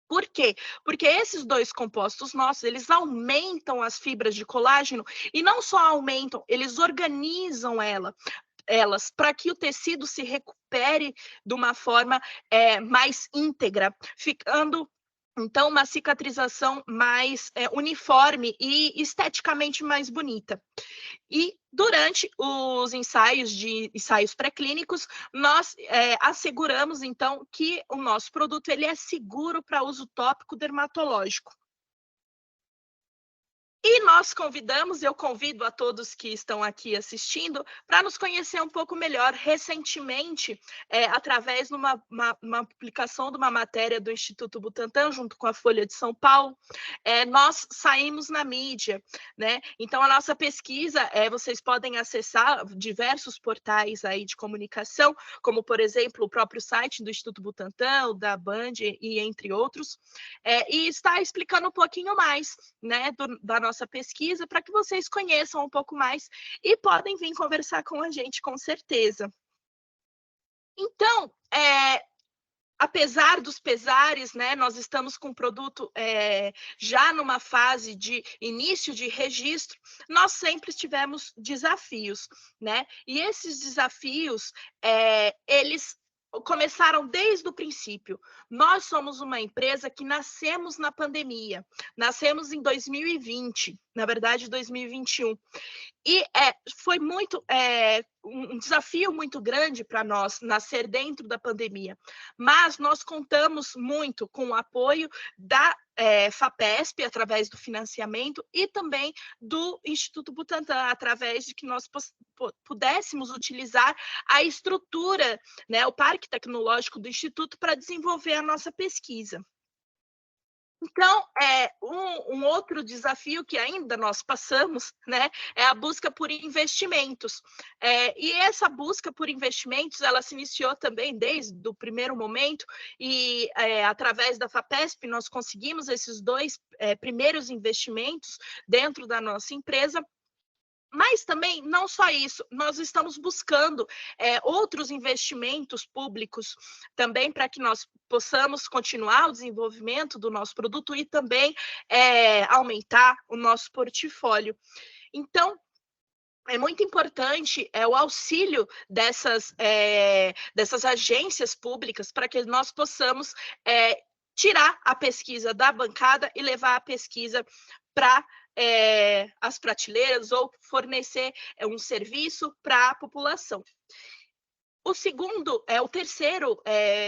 Por quê? Porque esses 2 compostos nossos, eles aumentam as fibras de colágeno, e não só aumentam, eles organizam elas para que o tecido se recupere de uma forma mais íntegra, ficando, então, uma cicatrização mais uniforme e esteticamente mais bonita. E durante os ensaios pré-clínicos, nós asseguramos, então, que o nosso produto ele é seguro para uso tópico dermatológico. E nós convidamos, eu convido a todos que estão aqui assistindo, para nos conhecer um pouco melhor. Recentemente, através de uma publicação de uma matéria do Instituto Butantan, junto com a Folha de São Paulo, nós saímos na mídia, né? Então, a nossa pesquisa, vocês podem acessar diversos portais aí de comunicação, como, por exemplo, o próprio site do Instituto Butantan, o da Band, e entre outros, e está explicando um pouquinho mais, né, da nossa pesquisa, para que vocês conheçam um pouco mais e podem vir conversar com a gente, com certeza. Então, apesar dos pesares, né, nós estamos com o produto já numa fase de início de registro, nós sempre tivemos desafios, né? E esses desafios, eles começaram desde o princípio. Nós somos uma empresa que nascemos na pandemia, nascemos em 2020, na verdade 2021. E foi um desafio muito grande para nós nascer dentro da pandemia, mas nós contamos muito com o apoio da FAPESP, através do financiamento, e também do Instituto Butantan, através de que nós pudéssemos utilizar a estrutura, né, o parque tecnológico do Instituto, para desenvolver a nossa pesquisa. Então, um outro desafio que ainda nós passamos, né, é a busca por investimentos. E essa busca por investimentos, ela se iniciou também desde o primeiro momento, e através da FAPESP nós conseguimos esses 2 primeiros investimentos dentro da nossa empresa. Mas também, não só isso, nós estamos buscando outros investimentos públicos também para que nós possamos continuar o desenvolvimento do nosso produto e também aumentar o nosso portfólio. Então, é muito importante o auxílio dessas agências públicas para que nós possamos tirar a pesquisa da bancada e levar a pesquisa para as prateleiras ou fornecer um serviço para a população. O terceiro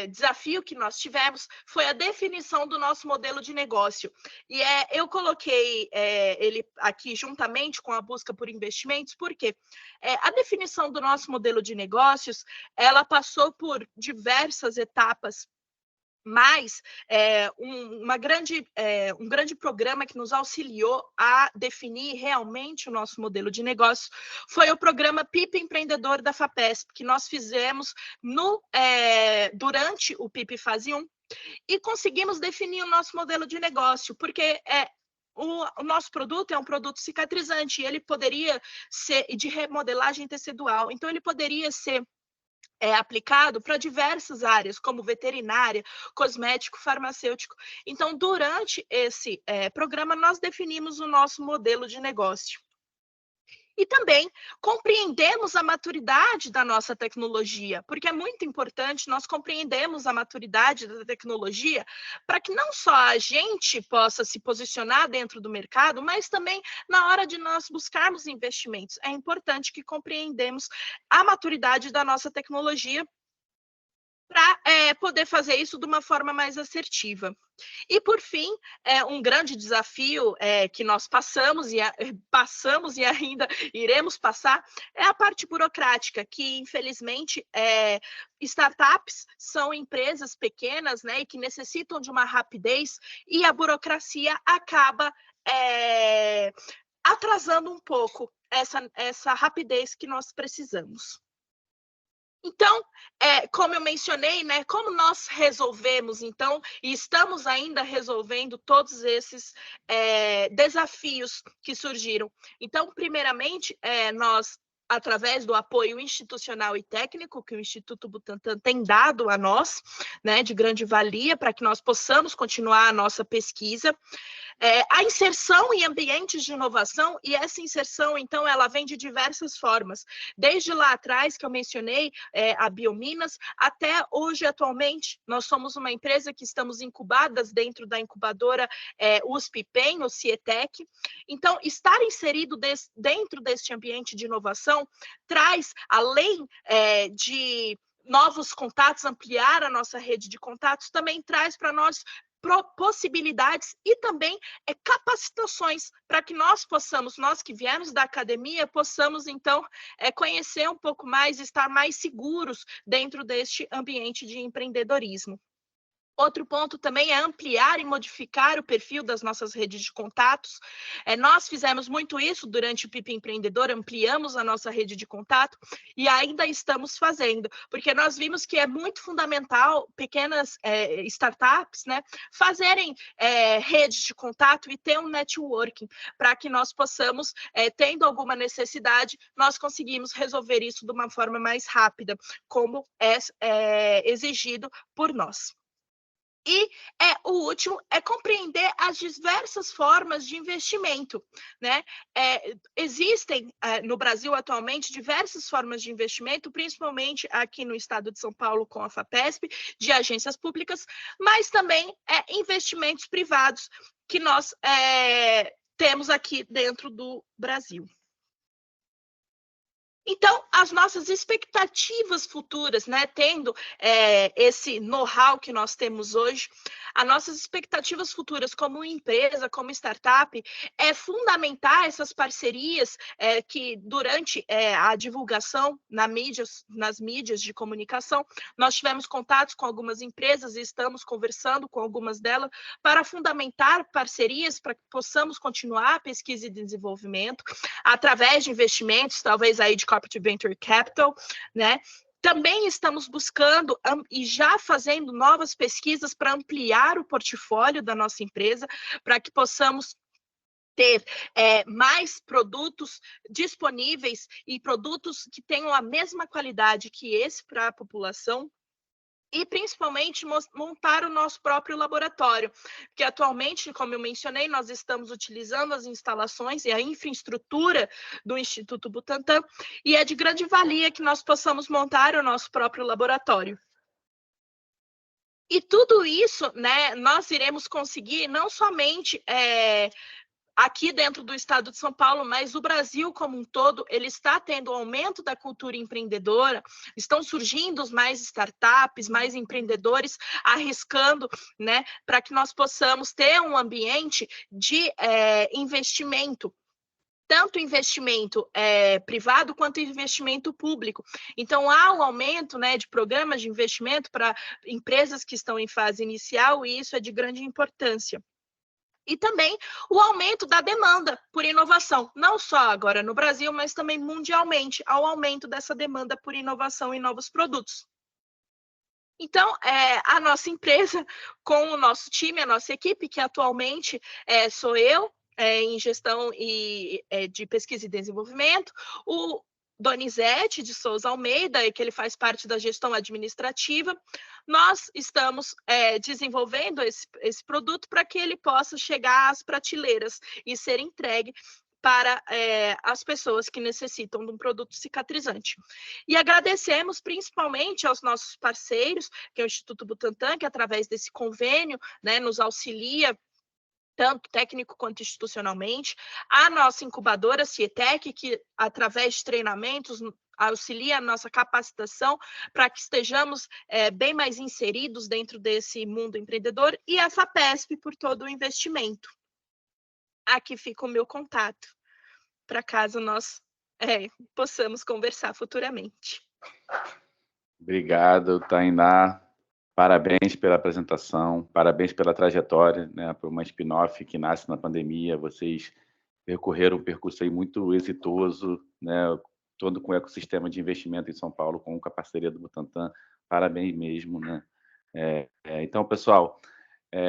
desafio que nós tivemos foi a definição do nosso modelo de negócio. E eu coloquei ele aqui juntamente com a busca por investimentos, porque a definição do nosso modelo de negócios, ela passou por diversas etapas, mas um grande programa que nos auxiliou a definir realmente o nosso modelo de negócio foi o programa PIP Empreendedor da FAPESP, que nós fizemos durante o PIP Fase 1, e conseguimos definir o nosso modelo de negócio, porque o nosso produto é um produto cicatrizante, e ele poderia ser de remodelagem tecidual, então ele poderia ser aplicado para diversas áreas, como veterinária, cosmético, farmacêutico. Então, durante esse programa, nós definimos o nosso modelo de negócio. E também compreendemos a maturidade da nossa tecnologia, porque é muito importante nós compreendermos a maturidade da tecnologia para que não só a gente possa se posicionar dentro do mercado, mas também na hora de nós buscarmos investimentos. É importante que compreendemos a maturidade da nossa tecnologia para poder fazer isso de uma forma mais assertiva. E, por fim, um grande desafio que nós passamos e ainda iremos passar é a parte burocrática, que, infelizmente, startups são empresas pequenas, né, e que necessitam de uma rapidez, e a burocracia acaba atrasando um pouco essa rapidez que nós precisamos. Então, como eu mencionei, né, como nós resolvemos, então, e estamos ainda resolvendo todos esses desafios que surgiram. Então, primeiramente, nós, através do apoio institucional e técnico que o Instituto Butantan tem dado a nós, né, de grande valia, para que nós possamos continuar a nossa pesquisa, a inserção em ambientes de inovação, e essa inserção, então, ela vem de diversas formas, desde lá atrás, que eu mencionei, a Biominas, até hoje, atualmente, nós somos uma empresa que estamos incubadas dentro da incubadora USP-PEN, o CIETEC. Então, estar inserido dentro deste ambiente de inovação traz, além de novos contatos, ampliar a nossa rede de contatos, também traz para nós possibilidades e também capacitações para que nós que viemos da academia, possamos, então, conhecer um pouco mais, estar mais seguros dentro deste ambiente de empreendedorismo. Outro ponto também é ampliar e modificar o perfil das nossas redes de contatos. Nós fizemos muito isso durante o PIP Empreendedor, ampliamos a nossa rede de contato e ainda estamos fazendo, porque nós vimos que é muito fundamental pequenas startups, né, fazerem redes de contato e ter um networking, para que nós possamos, tendo alguma necessidade, nós conseguimos resolver isso de uma forma mais rápida, como é exigido por nós. E o último é compreender as diversas formas de investimento, né? Existem no Brasil atualmente diversas formas de investimento, principalmente aqui no estado de São Paulo com a FAPESP, de agências públicas, mas também investimentos privados que nós temos aqui dentro do Brasil. Então, as nossas expectativas futuras, né, tendo esse know-how que nós temos hoje, as nossas expectativas futuras como empresa, como startup, é fundamentar essas parcerias que durante a divulgação nas mídias de comunicação, nós tivemos contatos com algumas empresas e estamos conversando com algumas delas para fundamentar parcerias para que possamos continuar a pesquisa e desenvolvimento através de investimentos, talvez aí de Corporate Venture Capital, né? Também estamos buscando e já fazendo novas pesquisas para ampliar o portfólio da nossa empresa, para que possamos ter mais produtos disponíveis e produtos que tenham a mesma qualidade que esse para a população. E, principalmente, montar o nosso próprio laboratório, porque atualmente, como eu mencionei, nós estamos utilizando as instalações e a infraestrutura do Instituto Butantan, e é de grande valia que nós possamos montar o nosso próprio laboratório. E tudo isso, né, nós iremos conseguir não somente aqui dentro do estado de São Paulo, mas o Brasil como um todo, ele está tendo um aumento da cultura empreendedora, estão surgindo mais startups, mais empreendedores arriscando, né, para que nós possamos ter um ambiente de investimento, tanto investimento privado quanto investimento público. Então, há um aumento, né, de programas de investimento para empresas que estão em fase inicial, e isso é de grande importância. E também o aumento da demanda por inovação, não só agora no Brasil, mas também mundialmente, ao aumento dessa demanda por inovação e novos produtos. Então, a nossa empresa, com o nosso time, a nossa equipe, que atualmente sou eu, em gestão de pesquisa e desenvolvimento, o Donizete de Souza Almeida, que ele faz parte da gestão administrativa, nós estamos desenvolvendo esse produto para que ele possa chegar às prateleiras e ser entregue para as pessoas que necessitam de um produto cicatrizante. E agradecemos principalmente aos nossos parceiros, que é o Instituto Butantan, que através desse convênio, né, nos auxilia tanto técnico quanto institucionalmente, a nossa incubadora Cietec, que através de treinamentos auxilia a nossa capacitação para que estejamos bem mais inseridos dentro desse mundo empreendedor, e a FAPESP por todo o investimento. Aqui fica o meu contato, para caso nós possamos conversar futuramente. Obrigado, Tainá. Parabéns pela apresentação, parabéns pela trajetória, né, por uma spin-off que nasce na pandemia. Vocês percorreram um percurso aí muito exitoso, né, todo com o ecossistema de investimento em São Paulo, com a parceria do Butantan. Parabéns mesmo, né? Então, pessoal,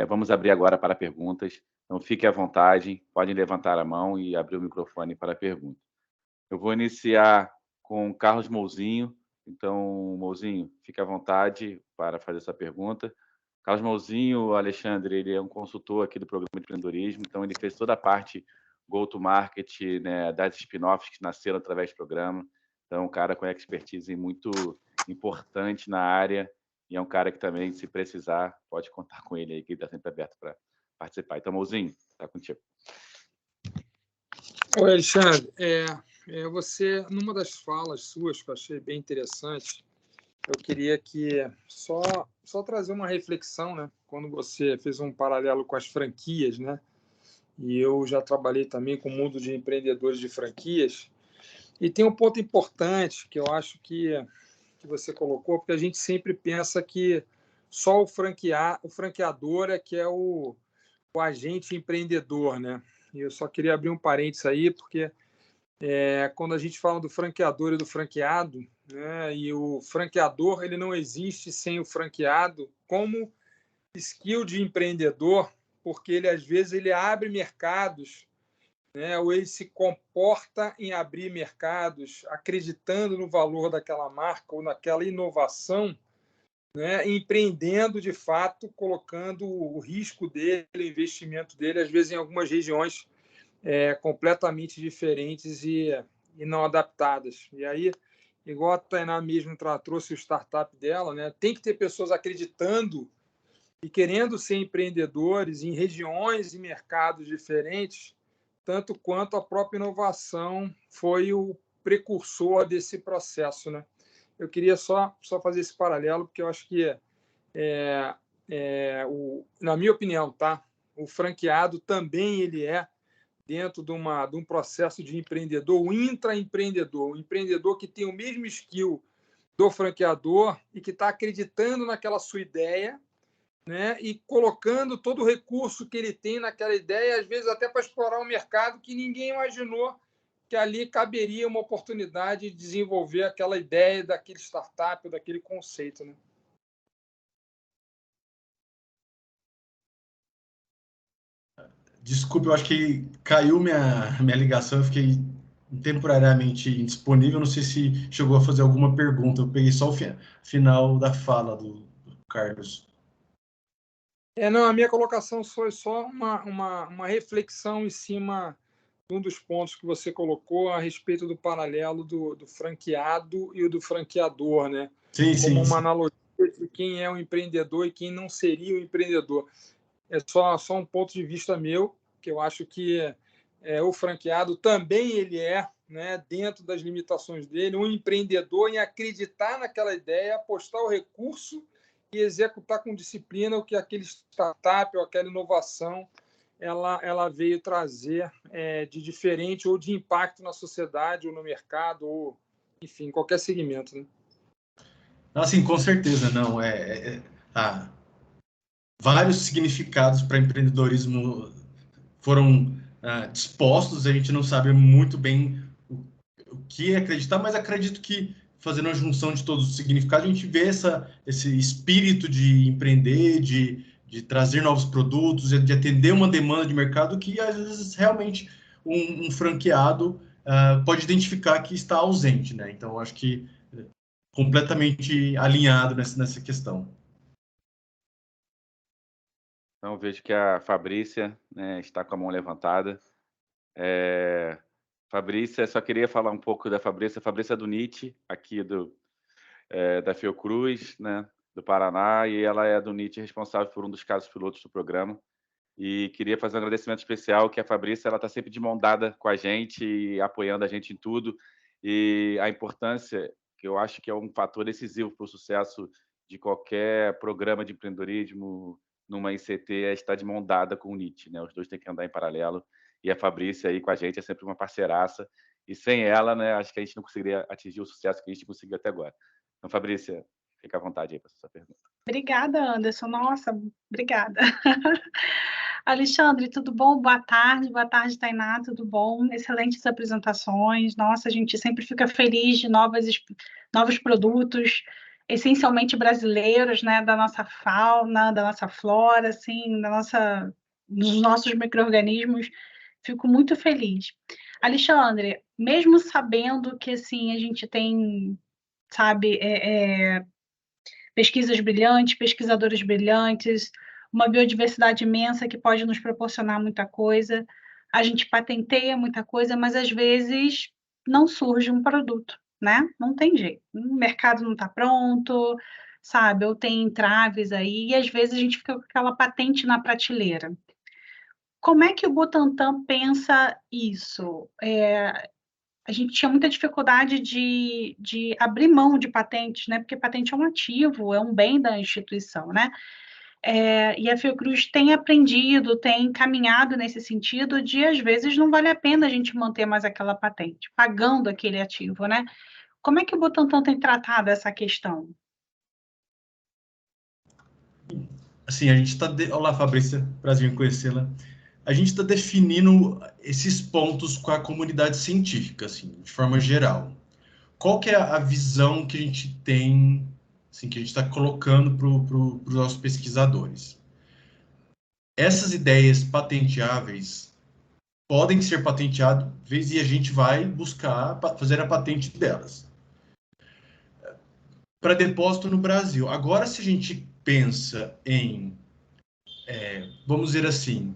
vamos abrir agora para perguntas. Então, fique à vontade, podem levantar a mão e abrir o microfone para perguntas. Eu vou iniciar com Carlos Mouzinho. Então, Mouzinho, fique à vontade para fazer essa pergunta. Carlos Mouzinho, Alexandre, ele é um consultor aqui do programa de empreendedorismo, então ele fez toda a parte go-to-market, né, das spin-offs que nasceram através do programa. Então, um cara com expertise muito importante na área e é um cara que também, se precisar, pode contar com ele aí, que ele está sempre aberto para participar. Então, Mouzinho, está contigo. Oi, Alexandre. Você, numa das falas suas, que eu achei bem interessante, eu queria só trazer uma reflexão, né? Quando você fez um paralelo com as franquias, né? E eu já trabalhei também com o mundo de empreendedores de franquias. E tem um ponto importante que eu acho que você colocou, porque a gente sempre pensa que só o franqueador é que é o agente empreendedor, né? E eu só queria abrir um parênteses aí, porque quando a gente fala do franqueador e do franqueado, né, e o franqueador ele não existe sem o franqueado como skill de empreendedor, porque ele às vezes ele abre mercados, né, ou ele se comporta em abrir mercados, acreditando no valor daquela marca ou naquela inovação, né, empreendendo de fato, colocando o risco dele, o investimento dele, às vezes em algumas regiões completamente diferentes e não adaptadas. E aí, igual a Tainá mesmo trouxe o startup dela, né, tem que ter pessoas acreditando e querendo ser empreendedores em regiões e mercados diferentes, tanto quanto a própria inovação foi o precursor desse processo, né? Eu queria só fazer esse paralelo, porque eu acho que, na minha opinião, tá? O franqueado também ele dentro de um processo de empreendedor, o intraempreendedor, o empreendedor que tem o mesmo skill do franqueador e que está acreditando naquela sua ideia, né, e colocando todo o recurso que ele tem naquela ideia, às vezes até para explorar um mercado que ninguém imaginou que ali caberia uma oportunidade de desenvolver aquela ideia daquele startup, daquele conceito, né? Desculpe, eu acho que caiu minha ligação, eu fiquei temporariamente indisponível, não sei se chegou a fazer alguma pergunta, eu peguei só o final da fala do Carlos. Não, a minha colocação foi só uma reflexão em cima de um dos pontos que você colocou a respeito do paralelo do franqueado e o do franqueador, né? Como uma analogia entre quem é um empreendedor e quem não seria um empreendedor. É só um ponto de vista meu, que eu acho que o franqueado também ele né, dentro das limitações dele, um empreendedor em acreditar naquela ideia, apostar o recurso e executar com disciplina o que aquele startup ou aquela inovação ela veio trazer de diferente ou de impacto na sociedade ou no mercado ou, enfim, qualquer segmento, né? Assim, com certeza, não. Vários significados para empreendedorismo foram dispostos, a gente não sabe muito bem o que acreditar, mas acredito que fazendo a junção de todos os significados, a gente vê esse espírito de empreender, de trazer novos produtos, de atender uma demanda de mercado que, às vezes, realmente um franqueado pode identificar que está ausente, né? Então, acho que completamente alinhado nessa questão. Então, vejo que a Fabrícia, né, está com a mão levantada. Fabrícia, só queria falar um pouco da Fabrícia. Fabrícia é do NIT, aqui da Fiocruz, né, do Paraná, e ela é do NIT responsável por um dos casos pilotos do programa. E queria fazer um agradecimento especial, que a Fabrícia está sempre de mão dada com a gente e apoiando a gente em tudo. E a importância, que eu acho que é um fator decisivo para o sucesso de qualquer programa de empreendedorismo numa ICT, é estar de mão dada com o NIT, né? Os dois têm que andar em paralelo. E a Fabrícia aí com a gente é sempre uma parceiraça. E sem ela, né, acho que a gente não conseguiria atingir o sucesso que a gente conseguiu até agora. Então, Fabrícia, fica à vontade aí para a sua pergunta. Obrigada, Anderson. Nossa, obrigada. Alexandre, tudo bom? Boa tarde, Tainá, tudo bom? Excelentes apresentações. Nossa, a gente sempre fica feliz de novos produtos, essencialmente brasileiros, né? Da nossa fauna, da nossa flora, assim, dos nossos micro-organismos. Fico muito feliz. Alexandre, mesmo sabendo que, assim, a gente tem, sabe, pesquisas brilhantes, pesquisadores brilhantes, uma biodiversidade imensa que pode nos proporcionar muita coisa. A gente patenteia muita coisa, mas às vezes não surge um produto, né? Não tem jeito. O mercado não está pronto, sabe? Ou tem entraves aí, e às vezes a gente fica com aquela patente na prateleira. Como é que o Butantan pensa isso? a gente tinha muita dificuldade de abrir mão de patentes, né? Porque patente é um ativo, é um bem da instituição, né? E a Fiocruz tem aprendido, tem caminhado nesse sentido de, às vezes, não vale a pena a gente manter mais aquela patente, pagando aquele ativo, né? Como é que o Butantan tem tratado essa questão? Assim, a gente está... Olá, Fabrícia, prazer em conhecê-la. A gente está definindo esses pontos com a comunidade científica, assim, de forma geral. Qual que é a visão que a gente tem, assim, que a gente está colocando para os nossos pesquisadores? Essas ideias patenteáveis podem ser patenteadas e a gente vai buscar fazer a patente delas. Para depósito no Brasil. Agora, se a gente pensa em, vamos dizer assim,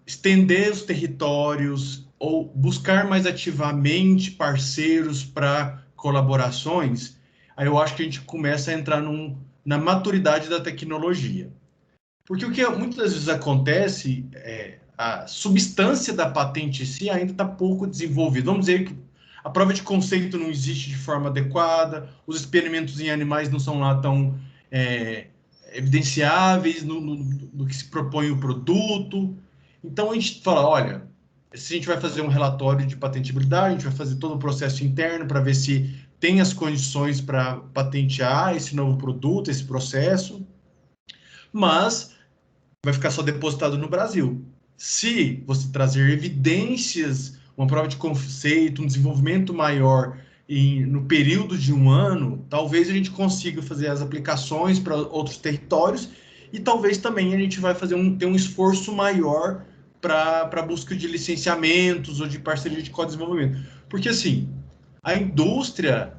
estender os territórios ou buscar mais ativamente parceiros para colaborações, aí eu acho que a gente começa a entrar na maturidade da tecnologia. Porque o que muitas vezes acontece a substância da patente em si ainda está pouco desenvolvida. Vamos dizer que a prova de conceito não existe de forma adequada, os experimentos em animais não são lá tão evidenciáveis no que se propõe o produto. Então, a gente fala, olha, se a gente vai fazer um relatório de patentabilidade, a gente vai fazer todo o processo interno para ver se tem as condições para patentear esse novo produto, esse processo, mas vai ficar só depositado no Brasil. Se você trazer evidências, uma prova de conceito, um desenvolvimento maior no período de um ano, talvez a gente consiga fazer as aplicações para outros territórios e talvez também a gente vai ter um esforço maior para a busca de licenciamentos ou de parceria de co-desenvolvimento. Porque, assim, a indústria,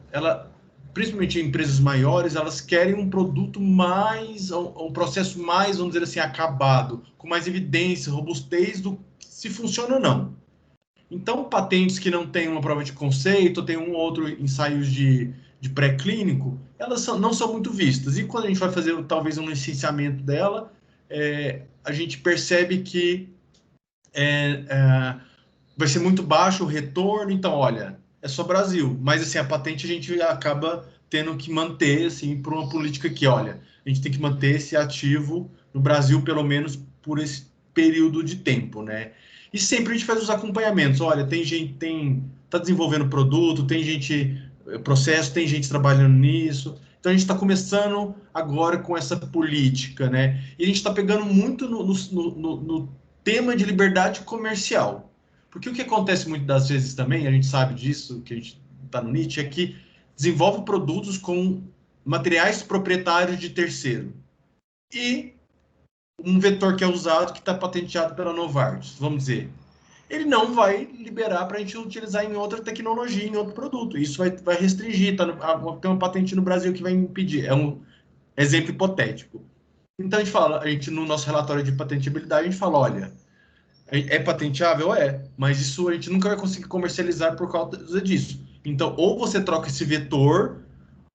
principalmente empresas maiores, elas querem um produto mais, um processo mais, vamos dizer assim, acabado, com mais evidência, robustez do se funciona ou não. Então, patentes que não têm uma prova de conceito, tem um ou outro ensaio de pré-clínico, elas não são muito vistas. E quando a gente vai fazer, talvez, um licenciamento dela, a gente percebe que vai ser muito baixo o retorno. Então, olha, é só Brasil. Mas, assim, a patente a gente acaba tendo que manter, assim, por uma política que, olha, a gente tem que manter esse ativo no Brasil, pelo menos por esse período de tempo, né? E sempre a gente faz os acompanhamentos. Olha, tem gente, tá desenvolvendo produto, tem gente, processo, tem gente trabalhando nisso. Então, a gente está começando agora com essa política, né? E a gente está pegando muito no tema de liberdade comercial. Porque o que acontece muitas das vezes também, a gente sabe disso, que a gente está no NIT, é que desenvolve produtos com materiais proprietários de terceiro. E um vetor que é usado, que está patenteado pela Novartis, vamos dizer, ele não vai liberar para a gente utilizar em outra tecnologia, em outro produto. Isso vai restringir. Tem uma patente no Brasil que vai impedir. É um exemplo hipotético. Então, a gente no nosso relatório de patentabilidade, a gente fala, olha, é patenteável? Mas isso a gente nunca vai conseguir comercializar por causa disso. Então, ou você troca esse vetor,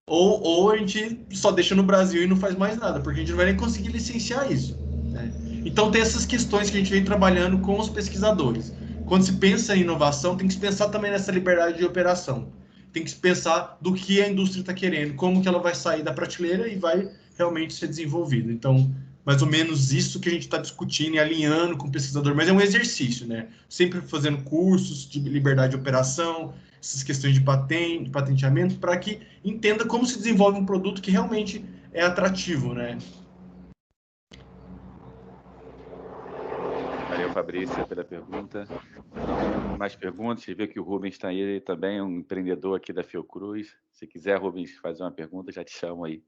ou a gente só deixa no Brasil e não faz mais nada, porque a gente não vai nem conseguir licenciar isso, né? Então, tem essas questões que a gente vem trabalhando com os pesquisadores. Quando se pensa em inovação, tem que se pensar também nessa liberdade de operação. Tem que se pensar do que a indústria está querendo, como que ela vai sair da prateleira e vai realmente ser desenvolvida. Então, mais ou menos isso que a gente está discutindo e alinhando com o pesquisador, mas é um exercício, né? Sempre fazendo cursos de liberdade de operação, essas questões de patenteamento, para que entenda como se desenvolve um produto que realmente é atrativo, né? Valeu, Fabrícia, pela pergunta. Mais perguntas? Você vê que o Rubens está aí também, um empreendedor aqui da Fiocruz. Se quiser, Rubens, fazer uma pergunta, já te chamo aí.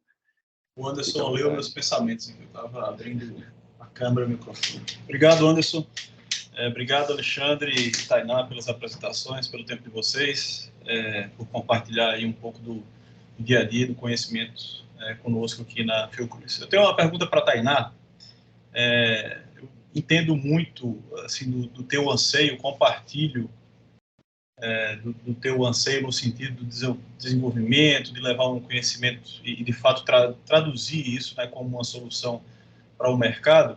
O Anderson leu meus pensamentos, eu estava abrindo a câmera e o microfone. Obrigado, Anderson. Obrigado, Alexandre e Tainá, pelas apresentações, pelo tempo de vocês, por compartilhar aí um pouco do dia a dia, do conhecimento conosco aqui na Fiocruz. Eu tenho uma pergunta para a Tainá. Eu entendo muito assim, do teu anseio, compartilho do teu anseio no sentido do desenvolvimento, de levar um conhecimento e de fato, traduzir isso, né, como uma solução para o mercado.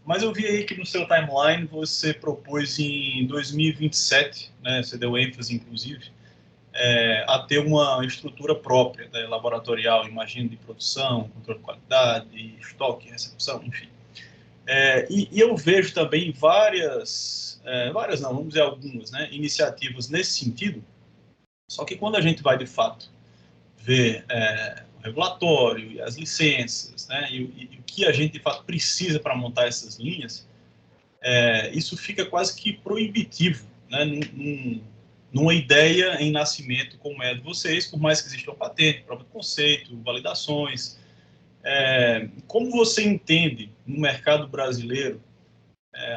Mas eu vi aí que no seu timeline você propôs em 2027, né, você deu ênfase, inclusive, a ter uma estrutura própria, né, laboratorial, imagino, de produção, controle de qualidade, estoque, recepção, enfim. E eu vejo também várias não, vamos dizer algumas, né, iniciativas nesse sentido, só que quando a gente vai, de fato, ver o regulatório e as licenças, né, e o que a gente, de fato, precisa para montar essas linhas, isso fica quase que proibitivo, né, numa ideia em nascimento como é a de vocês, por mais que exista uma patente, prova de conceito, validações. Como você entende no mercado brasileiro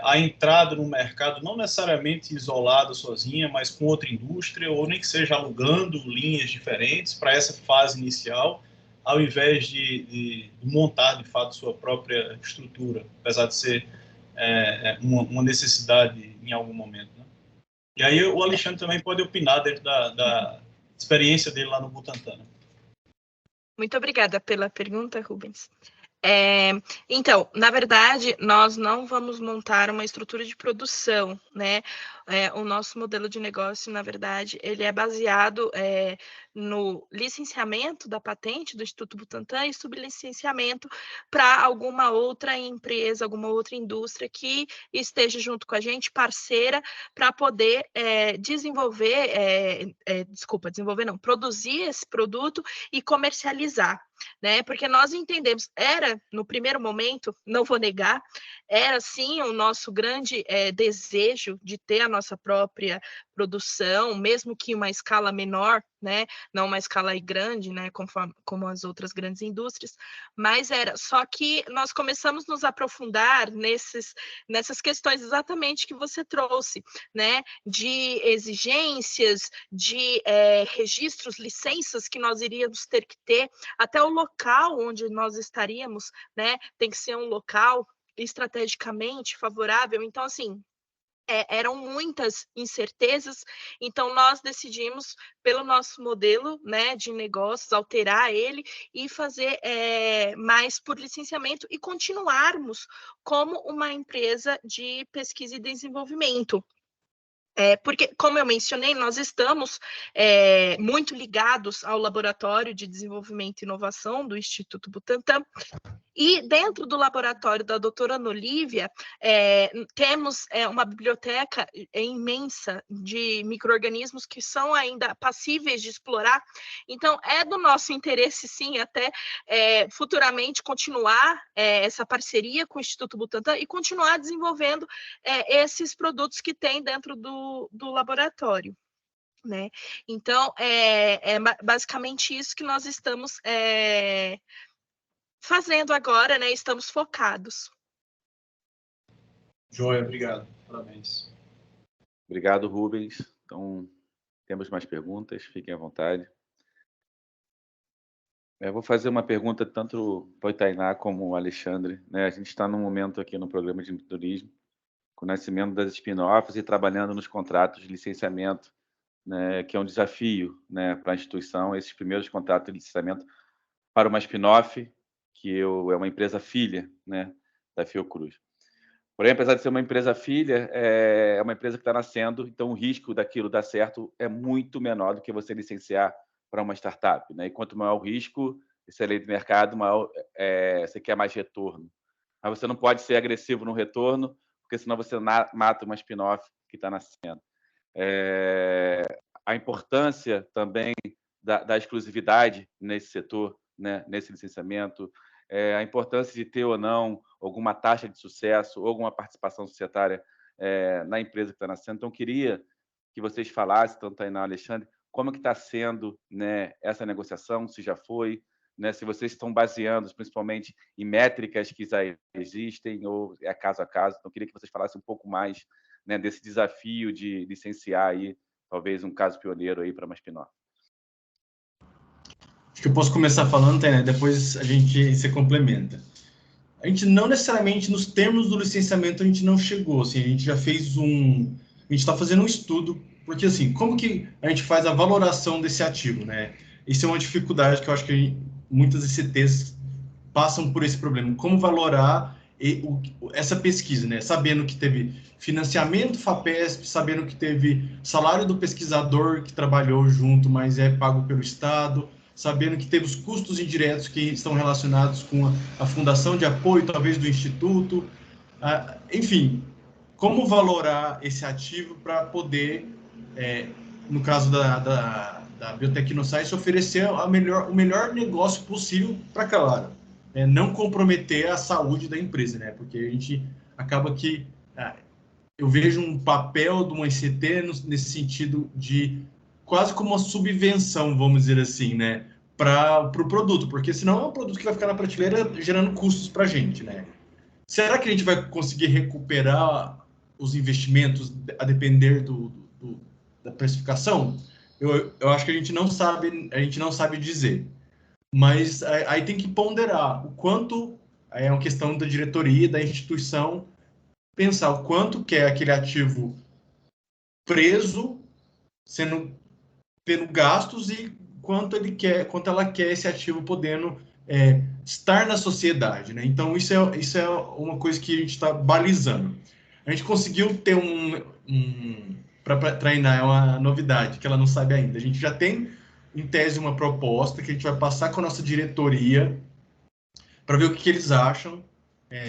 a entrada no mercado não necessariamente isolada sozinha, mas com outra indústria, ou nem que seja alugando linhas diferentes para essa fase inicial, ao invés de montar, de fato, sua própria estrutura, apesar de ser uma necessidade em algum momento, né? E aí o Alexandre também pode opinar dentro da experiência dele lá no Butantan. Muito obrigada pela pergunta, Rubens. Então, na verdade, nós não vamos montar uma estrutura de produção, né? O nosso modelo de negócio, na verdade, ele é baseado no licenciamento da patente do Instituto Butantan e sublicenciamento para alguma outra empresa, alguma outra indústria que esteja junto com a gente, parceira, para poder produzir esse produto e comercializar, né? Porque nós entendemos, no primeiro momento, não vou negar, era sim o nosso grande desejo de ter a nossa própria produção, mesmo que em uma escala menor, né? Não uma escala grande, né? Como as outras grandes indústrias, mas só que nós começamos a nos aprofundar nessas questões exatamente que você trouxe, né? De exigências, de registros, licenças que nós iríamos ter que ter, até o local onde nós estaríamos, né? Tem que ser um local estrategicamente favorável. Então, assim, eram muitas incertezas, então nós decidimos, pelo nosso modelo, né, de negócios, alterar ele e fazer mais por licenciamento e continuarmos como uma empresa de pesquisa e desenvolvimento. Porque, como eu mencionei, nós estamos muito ligados ao Laboratório de Desenvolvimento e Inovação do Instituto Butantan, e dentro do laboratório da doutora Ana Olívia, temos uma biblioteca imensa de micro-organismos que são ainda passíveis de explorar. Então, é do nosso interesse, sim, até futuramente continuar essa parceria com o Instituto Butantan e continuar desenvolvendo esses produtos que tem dentro do laboratório, né? Então, basicamente isso que nós estamos fazendo agora, né? Estamos focados. Joia, obrigado. Parabéns. Obrigado, Rubens. Então, temos mais perguntas, fiquem à vontade. Eu vou fazer uma pergunta tanto para o Tainá como o Alexandre, né? A gente está num momento aqui no programa de turismo, com o nascimento das spin-offs e trabalhando nos contratos de licenciamento, né? Que é um desafio, né, para a instituição, esses primeiros contratos de licenciamento para uma spin-off, que é uma empresa filha, né, da Fiocruz. Porém, apesar de ser uma empresa filha, é uma empresa que está nascendo, então o risco daquilo dar certo é muito menor do que você licenciar para uma startup, né? E quanto maior o risco, essa é a lei do mercado, maior você quer mais retorno. Mas você não pode ser agressivo no retorno, porque senão você mata uma spin-off que está nascendo. A importância também da exclusividade nesse setor, né, nesse licenciamento, a importância de ter ou não alguma taxa de sucesso ou alguma participação societária na empresa que está nascendo. Então, queria que vocês falassem, tanto Tainá e Alexandre, como que está sendo, né, essa negociação, se já foi, né, se vocês estão baseando principalmente em métricas que já existem ou é caso a caso. Então, queria que vocês falassem um pouco mais, né, desse desafio de licenciar aí, talvez um caso pioneiro aí para uma spin-off. Acho que eu posso começar falando, Tainá, depois a gente se complementa. A gente não necessariamente, nos termos do licenciamento, a gente não chegou, assim, a gente já fez a gente está fazendo um estudo, porque, assim, como que a gente faz a valoração desse ativo, né? Isso é uma dificuldade que eu acho que muitas ICTs passam por esse problema. Como valorar essa pesquisa, né? Sabendo que teve financiamento FAPESP, sabendo que teve salário do pesquisador que trabalhou junto, mas é pago pelo Estado, sabendo que teve os custos indiretos que estão relacionados com a fundação de apoio, talvez, do Instituto. Enfim, como valorar esse ativo para poder, no caso da Biotecnoscience, oferecer o melhor negócio possível para Claro. Não comprometer a saúde da empresa, né? Porque a gente acaba que eu vejo um papel de uma ICT nesse sentido de quase como uma subvenção, vamos dizer assim, né? Para o produto, porque senão é um produto que vai ficar na prateleira gerando custos para a gente, né? Será que a gente vai conseguir recuperar os investimentos a depender da precificação? Eu acho que a gente não sabe dizer. Mas aí tem que ponderar o quanto é uma questão da diretoria, da instituição, pensar o quanto quer aquele ativo preso, tendo gastos, e quanto ela quer esse ativo podendo estar na sociedade, né? Então isso é uma coisa que a gente está balizando. A gente conseguiu ter para treinar, é uma novidade que ela não sabe ainda. A gente já tem em tese uma proposta que a gente vai passar com a nossa diretoria para ver o que eles acham,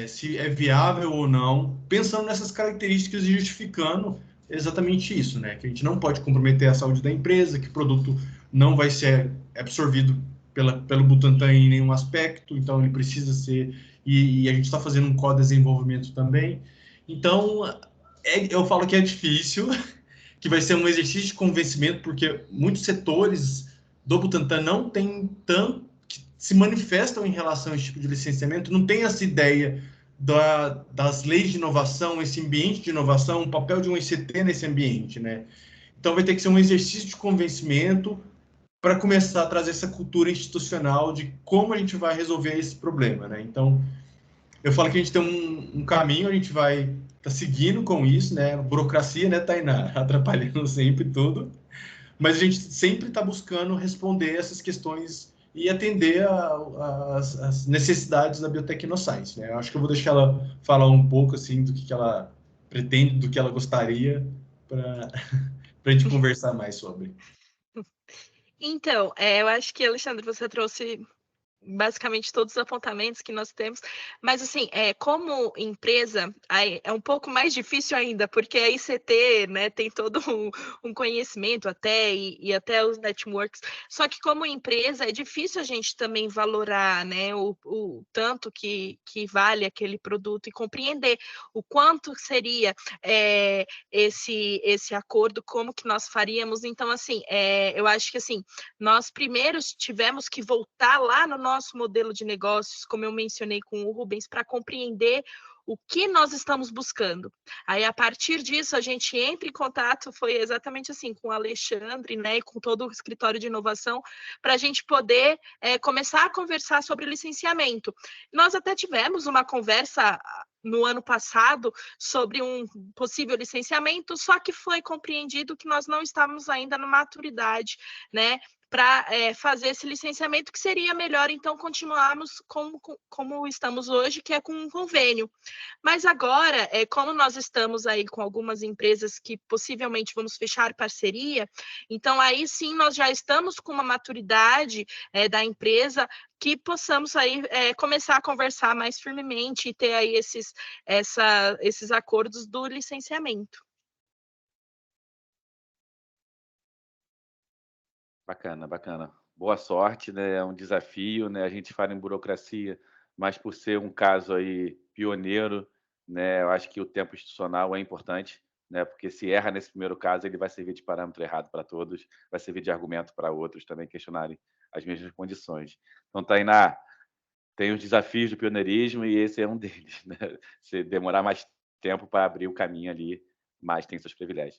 se é viável ou não, pensando nessas características e justificando exatamente isso, né? Que a gente não pode comprometer a saúde da empresa, que o produto não vai ser absorvido pelo Butantan em nenhum aspecto, então ele precisa ser, e a gente está fazendo um co-desenvolvimento também. Então, eu falo que é difícil, que vai ser um exercício de convencimento, porque muitos setores do Butantan não têm tanto, que se manifestam em relação a esse tipo de licenciamento, não tem essa ideia das leis de inovação, esse ambiente de inovação, o papel de um ICT nesse ambiente, né? Então vai ter que ser um exercício de convencimento para começar a trazer essa cultura institucional de como a gente vai resolver esse problema, né? Então, eu falo que a gente tem um caminho, a gente vai seguindo com isso, né? Burocracia, né, Tainá? Atrapalhando sempre tudo. Mas a gente sempre está buscando responder essas questões e atender as necessidades da Biotecnoscience, né? Eu acho que eu vou deixar ela falar um pouco, assim, do que ela pretende, do que ela gostaria, para a gente conversar mais sobre. Então, eu acho que, Alexandre, você trouxe basicamente todos os apontamentos que nós temos, mas assim, como empresa, é um pouco mais difícil ainda, porque a ICT, né, tem todo um conhecimento até, e até os networks, só que como empresa é difícil a gente também valorar, né, o tanto que vale aquele produto e compreender o quanto seria esse acordo, como que nós faríamos. Então, assim, eu acho que assim, nós primeiros tivemos que voltar lá no nosso modelo de negócios, como eu mencionei com o Rubens, para compreender o que nós estamos buscando. Aí, a partir disso, a gente entra em contato, foi exatamente assim, com o Alexandre, né, e com todo o escritório de inovação, para a gente poder começar a conversar sobre licenciamento. Nós até tivemos uma conversa no ano passado sobre um possível licenciamento, só que foi compreendido que nós não estávamos ainda na maturidade, né, para fazer esse licenciamento, que seria melhor, então, continuarmos como estamos hoje, que é com um convênio. Mas agora, como nós estamos aí com algumas empresas que possivelmente vamos fechar parceria, então aí sim nós já estamos com uma maturidade da empresa, que possamos aí começar a conversar mais firmemente e ter aí esses acordos do licenciamento. Bacana, bacana. Boa sorte, né? É um desafio, né? A gente fala em burocracia, mas por ser um caso aí pioneiro, né? Eu acho que o tempo institucional é importante, né? Porque se erra nesse primeiro caso, ele vai servir de parâmetro errado para todos, vai servir de argumento para outros também questionarem as mesmas condições. Então, Tainá, tem os desafios do pioneirismo e esse é um deles, né? Se demorar mais tempo para abrir o caminho ali, mas tem seus privilégios.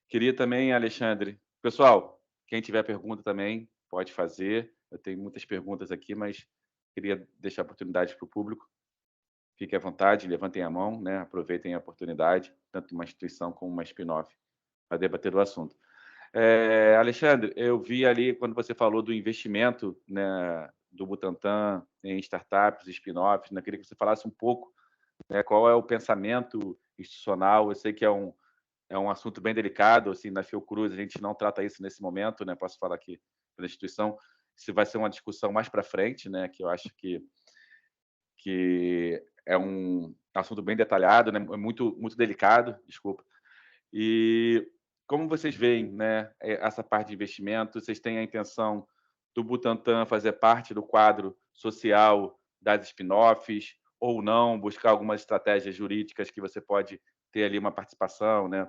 Queria também, Alexandre, pessoal, quem tiver pergunta também pode fazer. Eu tenho muitas perguntas aqui, mas queria deixar oportunidade para o público. Fiquem à vontade, levantem a mão, né? Aproveitem a oportunidade, tanto uma instituição como uma spin-off, para debater o assunto. Alexandre, eu vi ali quando você falou do investimento, né, do Butantan em startups, spin-offs, né? Queria que você falasse um pouco, né, qual é o pensamento institucional. Eu sei que é um assunto bem delicado, assim, na Fiocruz a gente não trata isso nesse momento, né? Posso falar aqui pela instituição, isso vai ser uma discussão mais para frente, né? Que eu acho que é um assunto bem detalhado, né? Muito delicado, desculpa. E como vocês veem, né, essa parte de investimento? Vocês têm a intenção do Butantan fazer parte do quadro social das spin-offs ou não, buscar algumas estratégias jurídicas que você pode ter ali uma participação, né,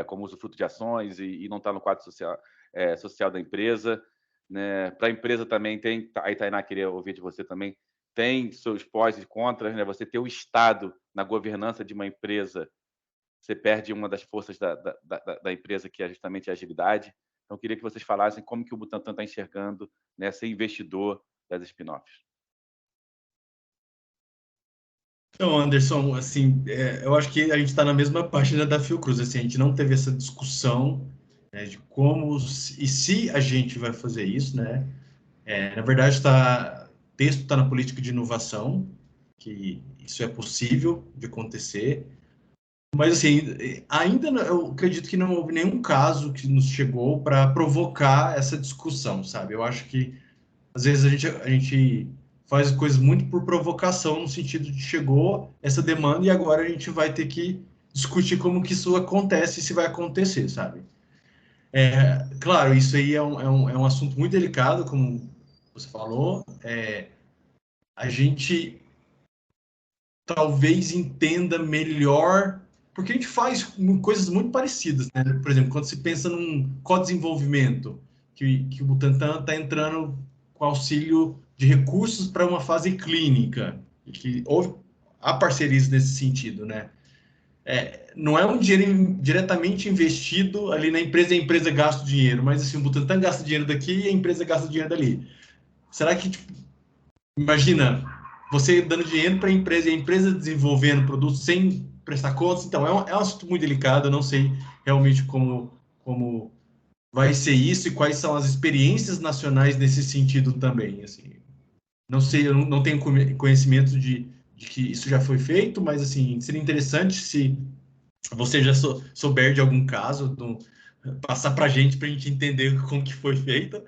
como usufruto de ações e não estar no quadro social da empresa, né? Para a empresa também tem, aí Tainá, queria ouvir de você também, tem seus pós e contras, né? Você ter o Estado na governança de uma empresa, você perde uma das forças da empresa, que é justamente a agilidade. Então, eu queria que vocês falassem como que o Butantan está enxergando, né, ser investidor das spin-offs. Então, Anderson, assim, eu acho que a gente está na mesma página da Fiocruz. Assim, a gente não teve essa discussão, né, de como e se a gente vai fazer isso, né? Na verdade, o texto está na política de inovação, que isso é possível de acontecer. Mas, assim, ainda eu acredito que não houve nenhum caso que nos chegou para provocar essa discussão, sabe? Eu acho que, às vezes, a gente faz coisas muito por provocação, no sentido de chegou essa demanda e agora a gente vai ter que discutir como que isso acontece e se vai acontecer, sabe? Claro, isso aí é um assunto muito delicado, como você falou. A gente talvez entenda melhor, porque a gente faz coisas muito parecidas, né? Por exemplo, quando se pensa num co-desenvolvimento, que o Butantan está entrando com auxílio de recursos para uma fase clínica, e que há parcerias nesse sentido, né? Não é um dinheiro diretamente investido ali na empresa, e a empresa gasta o dinheiro, mas assim, o Butantan gasta dinheiro daqui e a empresa gasta dinheiro dali. Será que, tipo, imagina você dando dinheiro para a empresa e a empresa desenvolvendo produtos sem prestar contas? Então, é um assunto muito delicado. Eu não sei realmente como vai ser isso e quais são as experiências nacionais nesse sentido também. Assim, não sei, eu não tenho conhecimento de que isso já foi feito, mas assim, seria interessante se você já souber de algum caso, passar para a gente entender como que foi feito.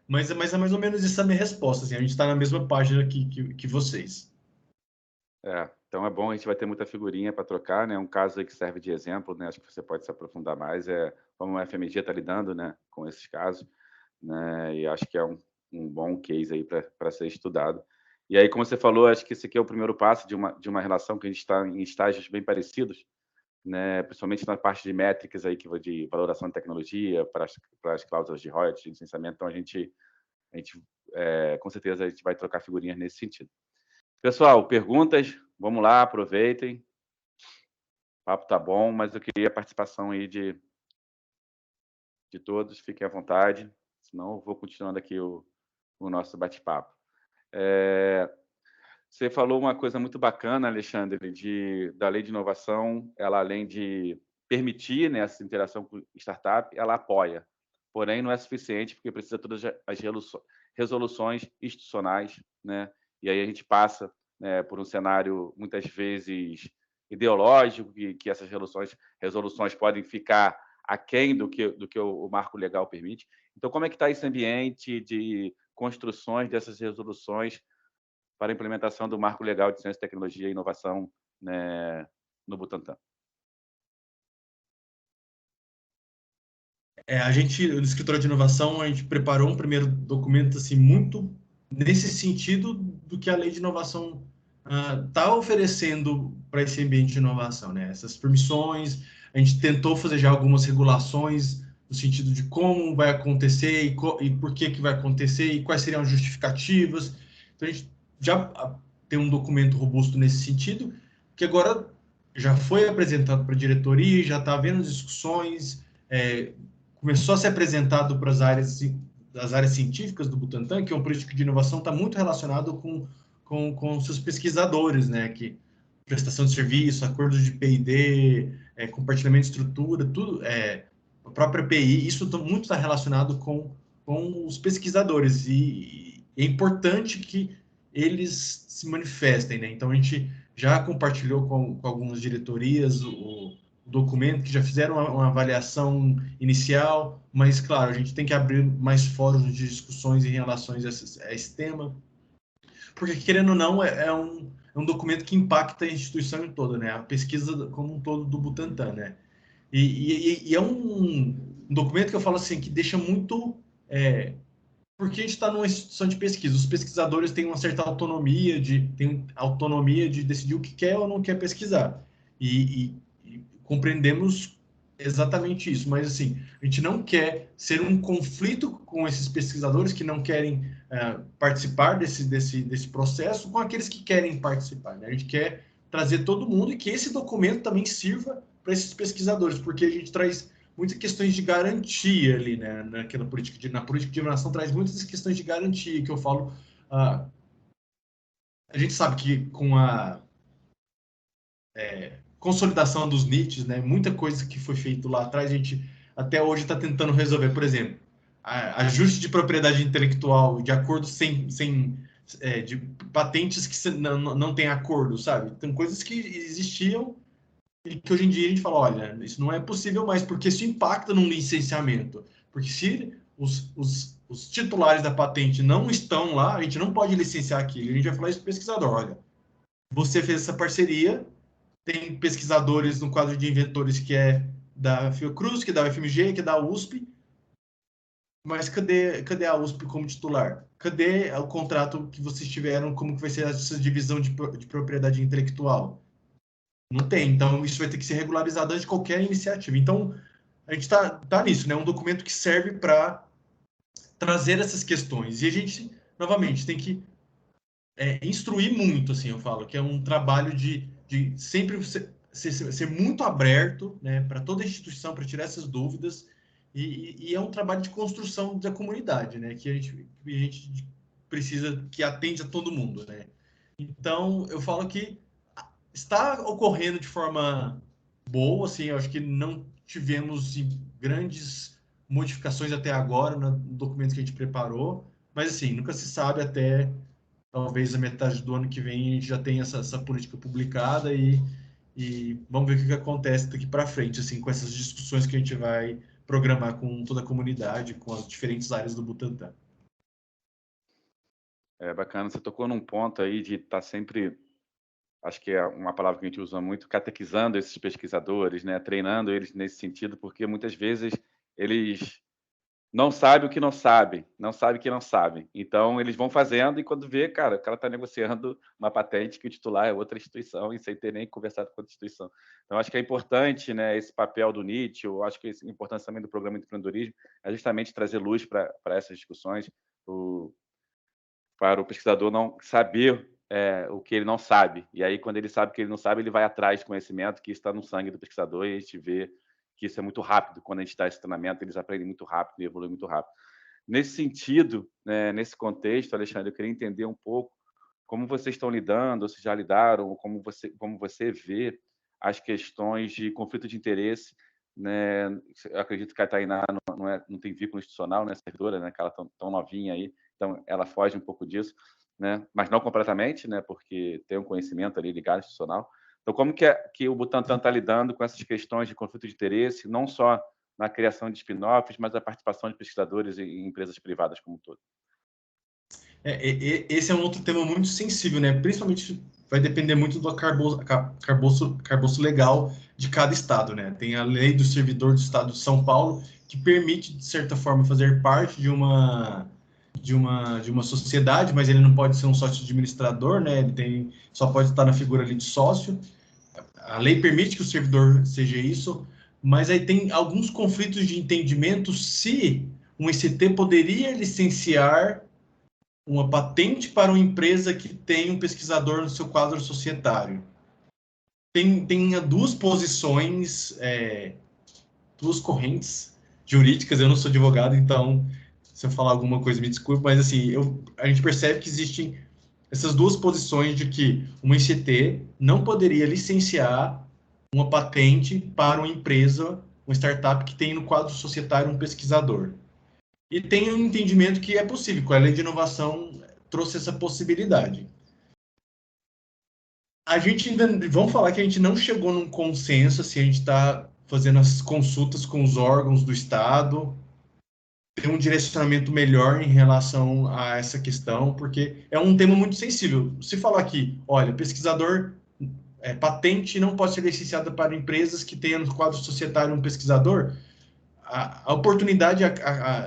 Mas é mais ou menos essa a minha resposta. Assim, a gente está na mesma página que vocês. Então é bom, a gente vai ter muita figurinha para trocar, né? Um caso aí que serve de exemplo, né? Acho que você pode se aprofundar mais, como a FMG está lidando, né, com esses casos, né? E acho que é um bom case aí para ser estudado. E aí, como você falou, acho que esse aqui é o primeiro passo de uma relação que a gente está em estágios bem parecidos, né? Principalmente na parte de métricas aí, de valoração de tecnologia para as cláusulas de royalties, de licenciamento. Então, a gente com certeza a gente vai trocar figurinhas nesse sentido. Pessoal, perguntas? Vamos lá, aproveitem. O papo tá bom, mas eu queria a participação aí de todos. Fiquem à vontade, senão eu vou continuando aqui o nosso bate-papo. Você falou uma coisa muito bacana, Alexandre, da lei de inovação. Ela, além de permitir, né, essa interação com startup, ela apoia. Porém, não é suficiente, porque precisa todas as resoluções institucionais, né? E aí a gente passa, né, por um cenário, muitas vezes, ideológico, que essas resoluções podem ficar aquém do que o marco legal permite. Então, como é que está esse ambiente de construções dessas resoluções para a implementação do marco legal de ciência, tecnologia e inovação, né, no Butantan? A gente, no Escritório de Inovação, a gente preparou um primeiro documento assim, muito nesse sentido do que a lei de inovação está oferecendo para esse ambiente de inovação, né? Essas permissões, a gente tentou fazer já algumas regulações no sentido de como vai acontecer e por que vai acontecer e quais seriam as justificativas. Então, a gente já tem um documento robusto nesse sentido, que agora já foi apresentado para a diretoria, já está havendo discussões, começou a ser apresentado para as áreas científicas do Butantan, que é um político de inovação está muito relacionado com seus pesquisadores, né? Que prestação de serviço, acordos de P&D, compartilhamento de estrutura, tudo, a própria API, isso muito está relacionado com os pesquisadores. E é importante que eles se manifestem, né? Então, a gente já compartilhou com algumas diretorias o documento, que já fizeram uma avaliação inicial, mas, claro, a gente tem que abrir mais fóruns de discussões em relação a esse tema, porque, querendo ou não, é um documento que impacta a instituição toda, né? A pesquisa como um todo do Butantan, né? E é um documento que eu falo assim, que deixa muito... porque a gente está numa instituição de pesquisa, os pesquisadores têm uma certa autonomia de decidir o que quer ou não quer pesquisar. E compreendemos exatamente isso, mas assim, a gente não quer ser um conflito com esses pesquisadores que não querem participar desse processo com aqueles que querem participar, né? A gente quer trazer todo mundo e que esse documento também sirva para esses pesquisadores, porque a gente traz muitas questões de garantia ali, né? Na política de inovação traz muitas questões de garantia, que eu falo... a gente sabe que com a consolidação dos NITs, né? Muita coisa que foi feito lá atrás, a gente até hoje está tentando resolver. Por exemplo, ajuste de propriedade intelectual de acordo de patentes que não tem acordo, sabe? Tem coisas que existiam e que hoje em dia a gente fala, olha, isso não é possível mais, porque isso impacta num licenciamento. Porque se os titulares da patente não estão lá, a gente não pode licenciar aquilo. A gente vai falar isso para o pesquisador, olha, você fez essa parceria, tem pesquisadores no quadro de inventores que é da Fiocruz, que é da UFMG, que é da USP, mas cadê a USP como titular? Cadê o contrato que vocês tiveram, como que vai ser essa divisão de propriedade intelectual? Não tem, então isso vai ter que ser regularizado antes de qualquer iniciativa. Então, a gente tá nisso, né? Um documento que serve para trazer essas questões. E a gente, novamente, tem que instruir muito, assim, eu falo, que é um trabalho de sempre ser muito aberto, né, para toda a instituição, para tirar essas dúvidas, e é um trabalho de construção da comunidade, né, que a gente precisa, que atende a todo mundo, né. Então, eu falo que está ocorrendo de forma boa, assim, eu acho que não tivemos grandes modificações até agora no documento que a gente preparou, mas, assim, nunca se sabe, até talvez a metade do ano que vem a gente já tenha essa política publicada e vamos ver o que acontece daqui para frente, assim, com essas discussões que a gente vai programar com toda a comunidade, com as diferentes áreas do Butantan. É bacana, você tocou num ponto aí de estar sempre, acho que é uma palavra que a gente usa muito, catequizando esses pesquisadores, né? Treinando eles nesse sentido, porque muitas vezes eles não sabem o que não sabem, não sabem o que não sabem. Então, eles vão fazendo e quando vê, cara, o cara está negociando uma patente que o titular é outra instituição e sem ter nem conversado com outra instituição. Então, acho que é importante, né, esse papel do NIT, eu acho que a importância também do programa de empreendedorismo é justamente trazer luz para essas discussões, para o pesquisador não saber o que ele não sabe. E aí, quando ele sabe o que ele não sabe, ele vai atrás de conhecimento, que está no sangue do pesquisador, e a gente vê que isso é muito rápido. Quando a gente dá esse treinamento, eles aprendem muito rápido e evoluem muito rápido. Nesse sentido, né, nesse contexto, Alexandre, eu queria entender um pouco como vocês estão lidando, ou se já lidaram, ou como você vê as questões de conflito de interesse, né? Eu acredito que a Tainá não tem vínculo institucional, né, servidora, né, que ela tão novinha aí, então ela foge um pouco disso, né, mas não completamente, né, porque tem um conhecimento ali ligado institucional. Então, como que o Butantan está lidando com essas questões de conflito de interesse, não só na criação de spin-offs, mas a participação de pesquisadores em empresas privadas como um todo? Esse é um outro tema muito sensível, né? Principalmente vai depender muito do arcabouço legal de cada estado, né? Tem a lei do servidor do estado de São Paulo, que permite, de certa forma, fazer parte de uma sociedade, mas ele não pode ser um sócio administrador, né? Ele só pode estar na figura ali de sócio. A lei permite que o servidor seja isso, mas aí tem alguns conflitos de entendimento se um ICT poderia licenciar uma patente para uma empresa que tem um pesquisador no seu quadro societário. Tem duas posições, duas correntes jurídicas. Eu não sou advogado, então, se eu falar alguma coisa, me desculpe, mas assim, a gente percebe que existem essas duas posições de que uma ICT não poderia licenciar uma patente para uma empresa, uma startup que tem no quadro societário um pesquisador. e tem um entendimento que é possível, que a lei de inovação trouxe essa possibilidade. A gente ainda, vamos falar que a gente não chegou num consenso, se a gente está fazendo as consultas com os órgãos do Estado, ter um direcionamento melhor em relação a essa questão, porque é um tema muito sensível. Se falar aqui, olha, pesquisador, patente não pode ser licenciada para empresas que tenham no quadro societário um pesquisador, a oportunidade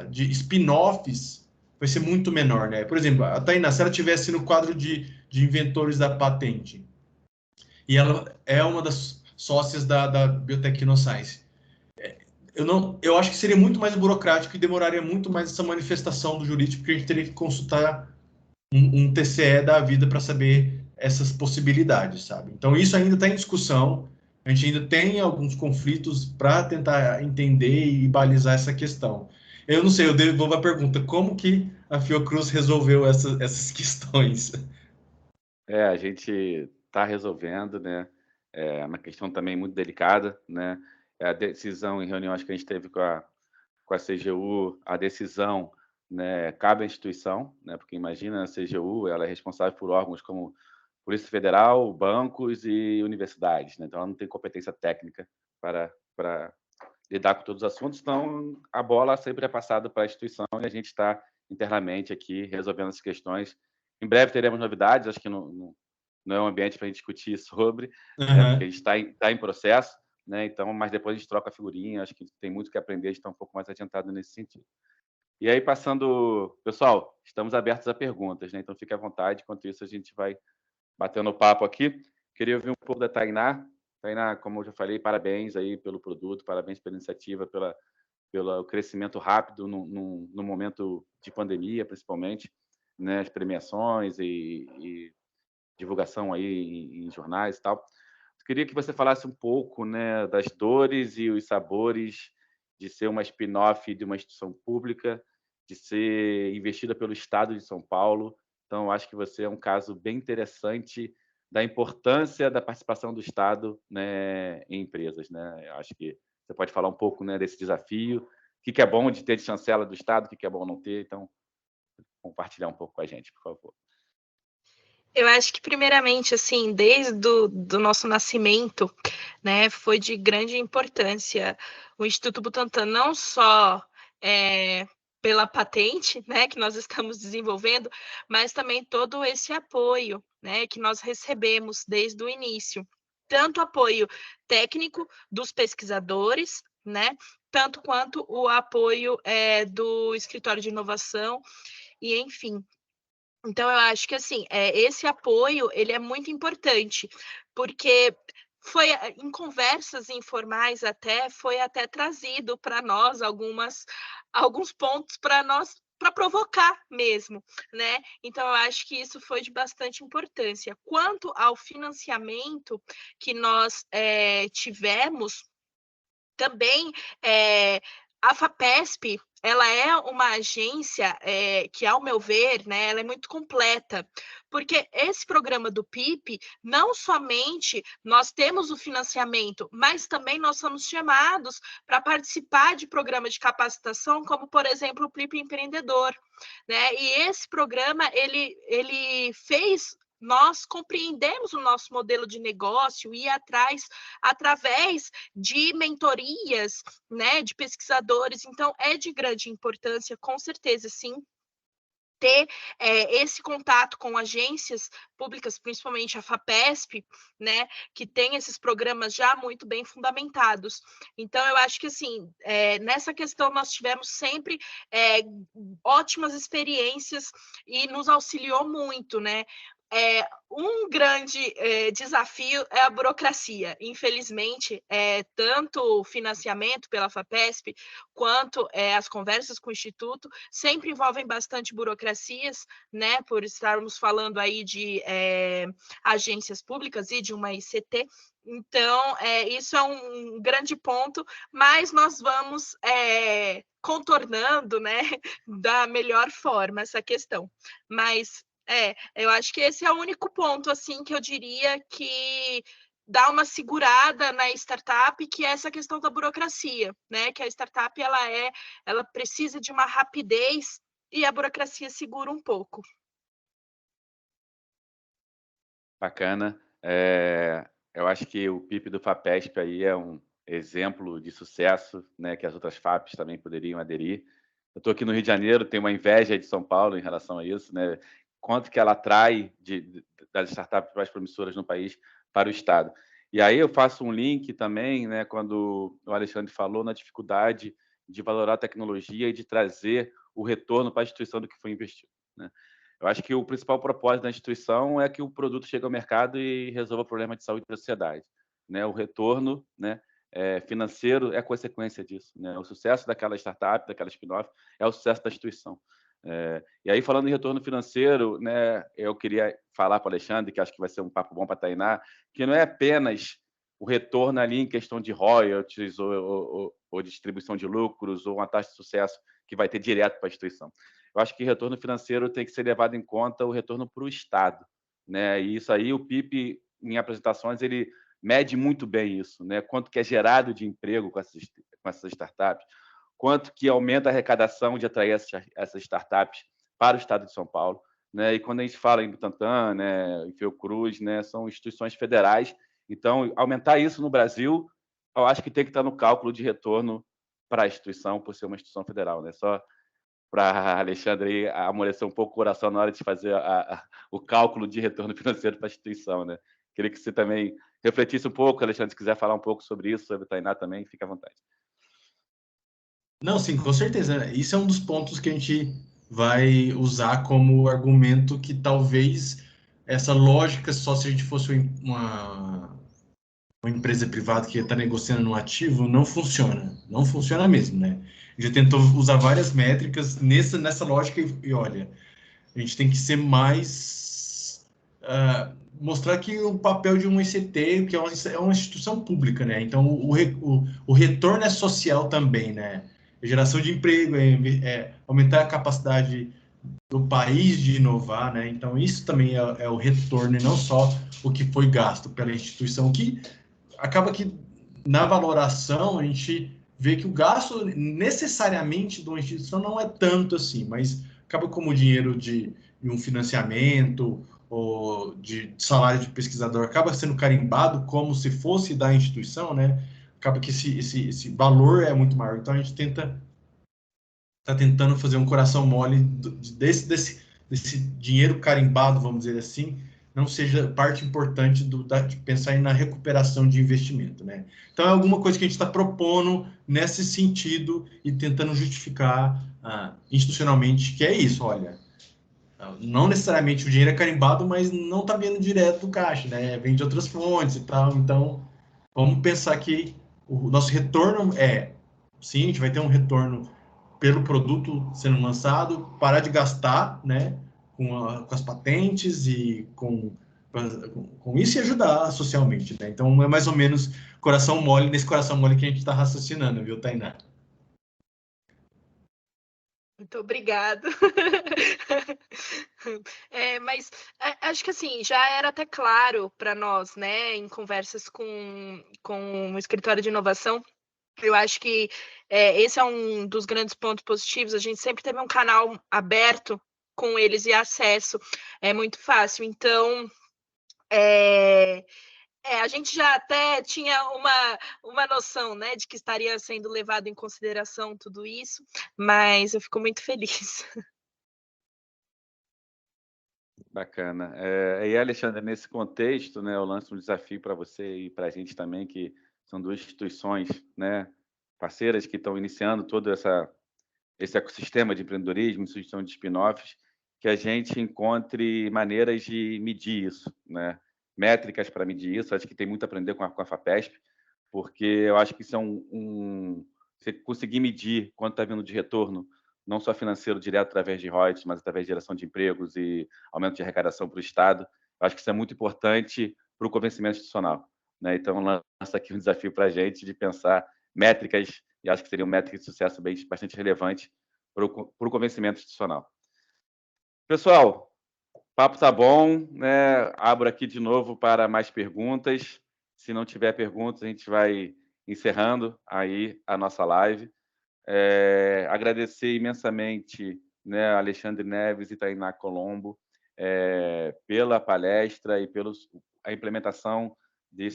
de spin-offs vai ser muito menor, né? Por exemplo, a Tainá, se ela tivesse no quadro de inventores da patente, e ela é uma das sócias da Biotecnoscience, eu acho que seria muito mais burocrático e demoraria muito mais essa manifestação do jurídico, porque a gente teria que consultar um TCE da vida para saber essas possibilidades, sabe? Então, isso ainda está em discussão, a gente ainda tem alguns conflitos para tentar entender e balizar essa questão. Eu não sei, eu devolvo a pergunta, como que a Fiocruz resolveu essas questões? A gente está resolvendo, né? É uma questão também muito delicada, né? A decisão em reuniões que a gente teve com a CGU, a decisão, né, cabe à instituição, né? Porque imagina a CGU, ela é responsável por órgãos como Polícia Federal, bancos e universidades, né? Então ela não tem competência técnica para lidar com todos os assuntos, então a bola sempre é passada para a instituição e a gente está internamente aqui resolvendo essas questões. Em breve teremos novidades, acho que não é um ambiente para a gente discutir sobre, né, porque a gente está em processo, né, então, mas depois a gente troca a figurinha, acho que tem muito que aprender, a gente está um pouco mais adiantado nesse sentido. E aí, passando... Pessoal, estamos abertos a perguntas, né, então fique à vontade, enquanto isso a gente vai batendo papo aqui. Queria ouvir um pouco da Tainá. Tainá, como eu já falei, parabéns aí pelo produto, parabéns pela iniciativa, pelo crescimento rápido no momento de pandemia, principalmente, né, as premiações e divulgação aí em jornais e tal. Queria que você falasse um pouco, né, das dores e os sabores de ser uma spin-off de uma instituição pública, de ser investida pelo Estado de São Paulo. Então, acho que você é um caso bem interessante da importância da participação do Estado, né, em empresas, né? Acho que você pode falar um pouco, né, desse desafio, o que é bom de ter de chancela do Estado, o que é bom não ter. Então, compartilhar um pouco com a gente, por favor. Eu acho que, primeiramente, assim, desde do nosso nascimento, né, foi de grande importância o Instituto Butantan, não só pela patente, né, que nós estamos desenvolvendo, mas também todo esse apoio, né, que nós recebemos desde o início. Tanto apoio técnico dos pesquisadores, né, tanto quanto o apoio do escritório de inovação, e enfim. Então, eu acho que, assim, esse apoio, ele é muito importante, porque foi em conversas informais foi até trazido para nós alguns pontos para provocar mesmo, né? Então, eu acho que isso foi de bastante importância. Quanto ao financiamento que nós tivemos, também a FAPESP, ela é uma agência que, ao meu ver, né, ela é muito completa, porque esse programa do PIP, não somente nós temos o financiamento, mas também nós somos chamados para participar de programas de capacitação, como, por exemplo, o PIP Empreendedor, né? E esse programa, ele fez nós compreendemos o nosso modelo de negócio e ir atrás através de mentorias, né, de pesquisadores. Então, é de grande importância, com certeza, sim, ter esse contato com agências públicas, principalmente a FAPESP, né, que tem esses programas já muito bem fundamentados. Então, eu acho que, assim, nessa questão nós tivemos sempre ótimas experiências e nos auxiliou muito, né? Um grande desafio é a burocracia. Infelizmente, tanto o financiamento pela FAPESP quanto as conversas com o Instituto sempre envolvem bastante burocracias, né? Por estarmos falando aí de agências públicas e de uma ICT. Então, isso é um grande ponto, mas nós vamos contornando, né, da melhor forma essa questão. Mas eu acho que esse é o único ponto, assim, que eu diria que dar uma segurada na startup, que é essa questão da burocracia, né? Que a startup ela precisa de uma rapidez e a burocracia segura um pouco. Bacana. Eu acho que o PIP do FAPESP aí é um exemplo de sucesso, né, que as outras FAPs também poderiam aderir. Eu estou aqui no Rio de Janeiro, tenho uma inveja de São Paulo em relação a isso, né? Quanto que ela atrai das startups mais promissoras no país para o Estado. E aí eu faço um link também, né, quando o Alexandre falou na dificuldade de valorar a tecnologia e de trazer o retorno para a instituição do que foi investido, né? Eu acho que o principal propósito da instituição é que o produto chegue ao mercado e resolva o problema de saúde da sociedade, né? O retorno, né, financeiro é consequência disso, né? O sucesso daquela startup, daquela spin-off, é o sucesso da instituição. E aí, falando em retorno financeiro, né, eu queria falar para o Alexandre, que acho que vai ser um papo bom para a Tainá, que não é apenas o retorno ali em questão de royalties ou distribuição de lucros ou uma taxa de sucesso que vai ter direto para a instituição. Eu acho que retorno financeiro tem que ser levado em conta o retorno para o Estado, né? E isso aí, o PIP, em apresentações, ele mede muito bem isso, né? Quanto que é gerado de emprego com essas startups, quanto que aumenta a arrecadação de atrair essas startups para o Estado de São Paulo, né? E quando a gente fala em Butantan, né, em Fiocruz, né, são instituições federais. Então, aumentar isso no Brasil, eu acho que tem que estar no cálculo de retorno para a instituição, por ser uma instituição federal, né? Só para Alexandre amolecer um pouco o coração na hora de fazer o cálculo de retorno financeiro para a instituição, né? Queria que você também refletisse um pouco, Alexandre, se quiser falar um pouco sobre isso, sobre a Tainá também, fique à vontade. Não, sim, com certeza. Isso é um dos pontos que a gente vai usar como argumento que talvez essa lógica, só se a gente fosse uma empresa privada que está negociando no ativo, não funciona. Não funciona mesmo, né? Já tentou usar várias métricas nessa lógica e olha, a gente tem que ser mais... mostrar que o papel de um ICT, que é uma instituição pública, né? Então, o retorno é social também, né? Geração de emprego, aumentar a capacidade do país de inovar, né? Então, isso também é o retorno e não só o que foi gasto pela instituição, que acaba que na valoração a gente vê que o gasto necessariamente de uma instituição não é tanto assim, mas acaba como o dinheiro de um financiamento ou de salário de pesquisador acaba sendo carimbado como se fosse da instituição, né? Acaba que esse valor é muito maior. Então a gente está tentando fazer um coração mole desse dinheiro carimbado, vamos dizer assim, não seja parte importante de pensar na recuperação de investimento, né? Então, é alguma coisa que a gente está propondo nesse sentido e tentando justificar institucionalmente que é isso, olha, não necessariamente o dinheiro é carimbado, mas não está vindo direto do caixa, né? Vem de outras fontes e tal, então vamos pensar que o nosso retorno sim, a gente vai ter um retorno pelo produto sendo lançado, parar de gastar, né, com as patentes e com isso e ajudar socialmente, né? Então é mais ou menos coração mole, nesse coração mole que a gente está raciocinando, viu, Tainá? Muito obrigada. Mas acho que assim, já era até claro para nós, né, em conversas com o escritório de inovação. Eu acho que esse é um dos grandes pontos positivos. A gente sempre teve um canal aberto com eles e acesso é muito fácil. Então, a gente já até tinha uma noção, né, de que estaria sendo levado em consideração tudo isso, mas eu fico muito feliz. Bacana. E, Alexandre, nesse contexto, né, eu lanço um desafio para você e para a gente também, que são duas instituições, né, parceiras que estão iniciando todo esse ecossistema de empreendedorismo, instituição de spin-offs, que a gente encontre maneiras de medir isso, né? Métricas para medir isso. Acho que tem muito a aprender com a FAPESP, porque eu acho que isso é você conseguir medir quanto está vindo de retorno, não só financeiro direto através de royalties, mas através de geração de empregos e aumento de arrecadação para o Estado. Eu acho que isso é muito importante para o convencimento institucional, né? Então, lança aqui um desafio para a gente de pensar métricas, e acho que seriam métricas de sucesso bastante relevantes para o convencimento institucional. Pessoal, o papo está bom, né? Abro aqui de novo para mais perguntas. Se não tiver perguntas, a gente vai encerrando aí a nossa live. Agradecer imensamente, né, Alexandre Neves e Tainá Colombo pela palestra e pela implementação de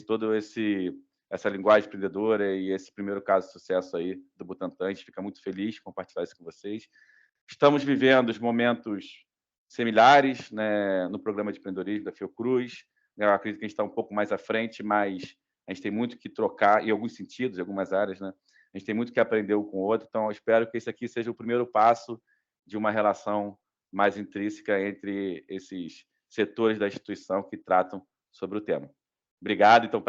essa linguagem empreendedora e esse primeiro caso de sucesso aí do Butantan. A gente fica muito feliz de compartilhar isso com vocês. Estamos vivendo os momentos similares, né, no programa de empreendedorismo da Fiocruz. Eu acredito que a gente está um pouco mais à frente, mas a gente tem muito que trocar em alguns sentidos, em algumas áreas, né? A gente tem muito que aprender um com o outro, então eu espero que esse aqui seja o primeiro passo de uma relação mais intrínseca entre esses setores da instituição que tratam sobre o tema. Obrigado, então,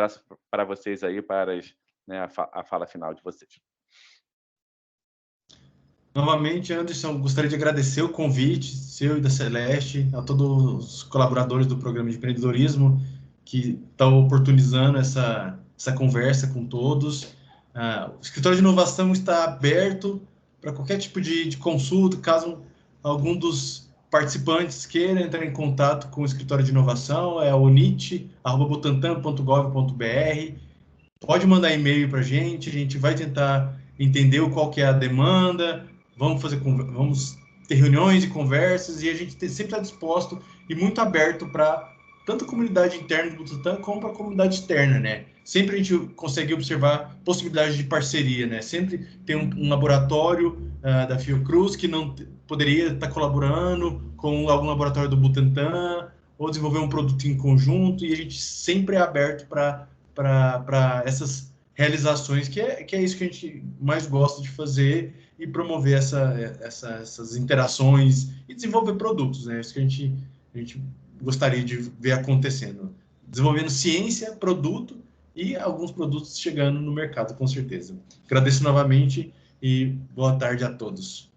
para vocês aí, para a fala final de vocês. Novamente, Anderson, gostaria de agradecer o convite seu e da Celeste, a todos os colaboradores do programa de empreendedorismo que estão oportunizando essa conversa com todos. O escritório de inovação está aberto para qualquer tipo de consulta, caso algum dos participantes queira entrar em contato com o escritório de inovação, é unit@butantan.gov.br. Pode mandar e-mail para a gente vai tentar entender qual que é a demanda, vamos ter reuniões e conversas, e a gente sempre está disposto e muito aberto para tanto a comunidade interna do Butantan como para a comunidade externa, né? Sempre a gente consegue observar possibilidades de parceria, né? Sempre tem um laboratório da Fiocruz que não poderia estar colaborando com algum laboratório do Butantan, ou desenvolver um produto em conjunto, e a gente sempre é aberto para essas realizações, que é isso que a gente mais gosta de fazer, e promover essas interações e desenvolver produtos, né? Isso que a gente gostaria de ver acontecendo. Desenvolvendo ciência, produto e alguns produtos chegando no mercado, com certeza. Agradeço novamente e boa tarde a todos.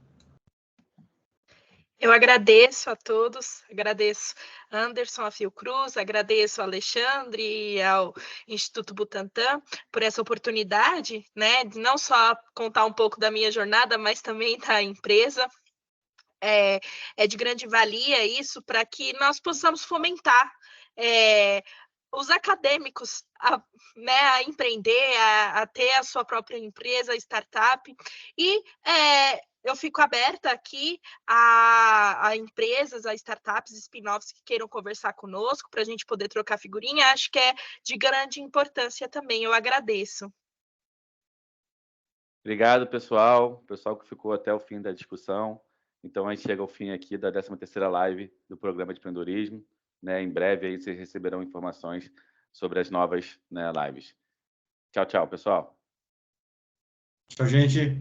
Eu agradeço a todos, agradeço Anderson, a Fiocruz, agradeço ao Alexandre e ao Instituto Butantan por essa oportunidade, né, de não só contar um pouco da minha jornada, mas também da empresa. É de grande valia isso para que nós possamos fomentar os acadêmicos a empreender, a ter a sua própria empresa, startup, e eu fico aberta aqui a empresas, a startups, spin-offs que queiram conversar conosco para a gente poder trocar figurinha. Acho que é de grande importância também. Eu agradeço. Obrigado, pessoal que ficou até o fim da discussão. Então, a gente chega ao fim aqui da 13ª live do programa de empreendedorismo. Né? Em breve, aí, vocês receberão informações sobre as novas lives. Tchau, tchau, pessoal. Tchau, gente.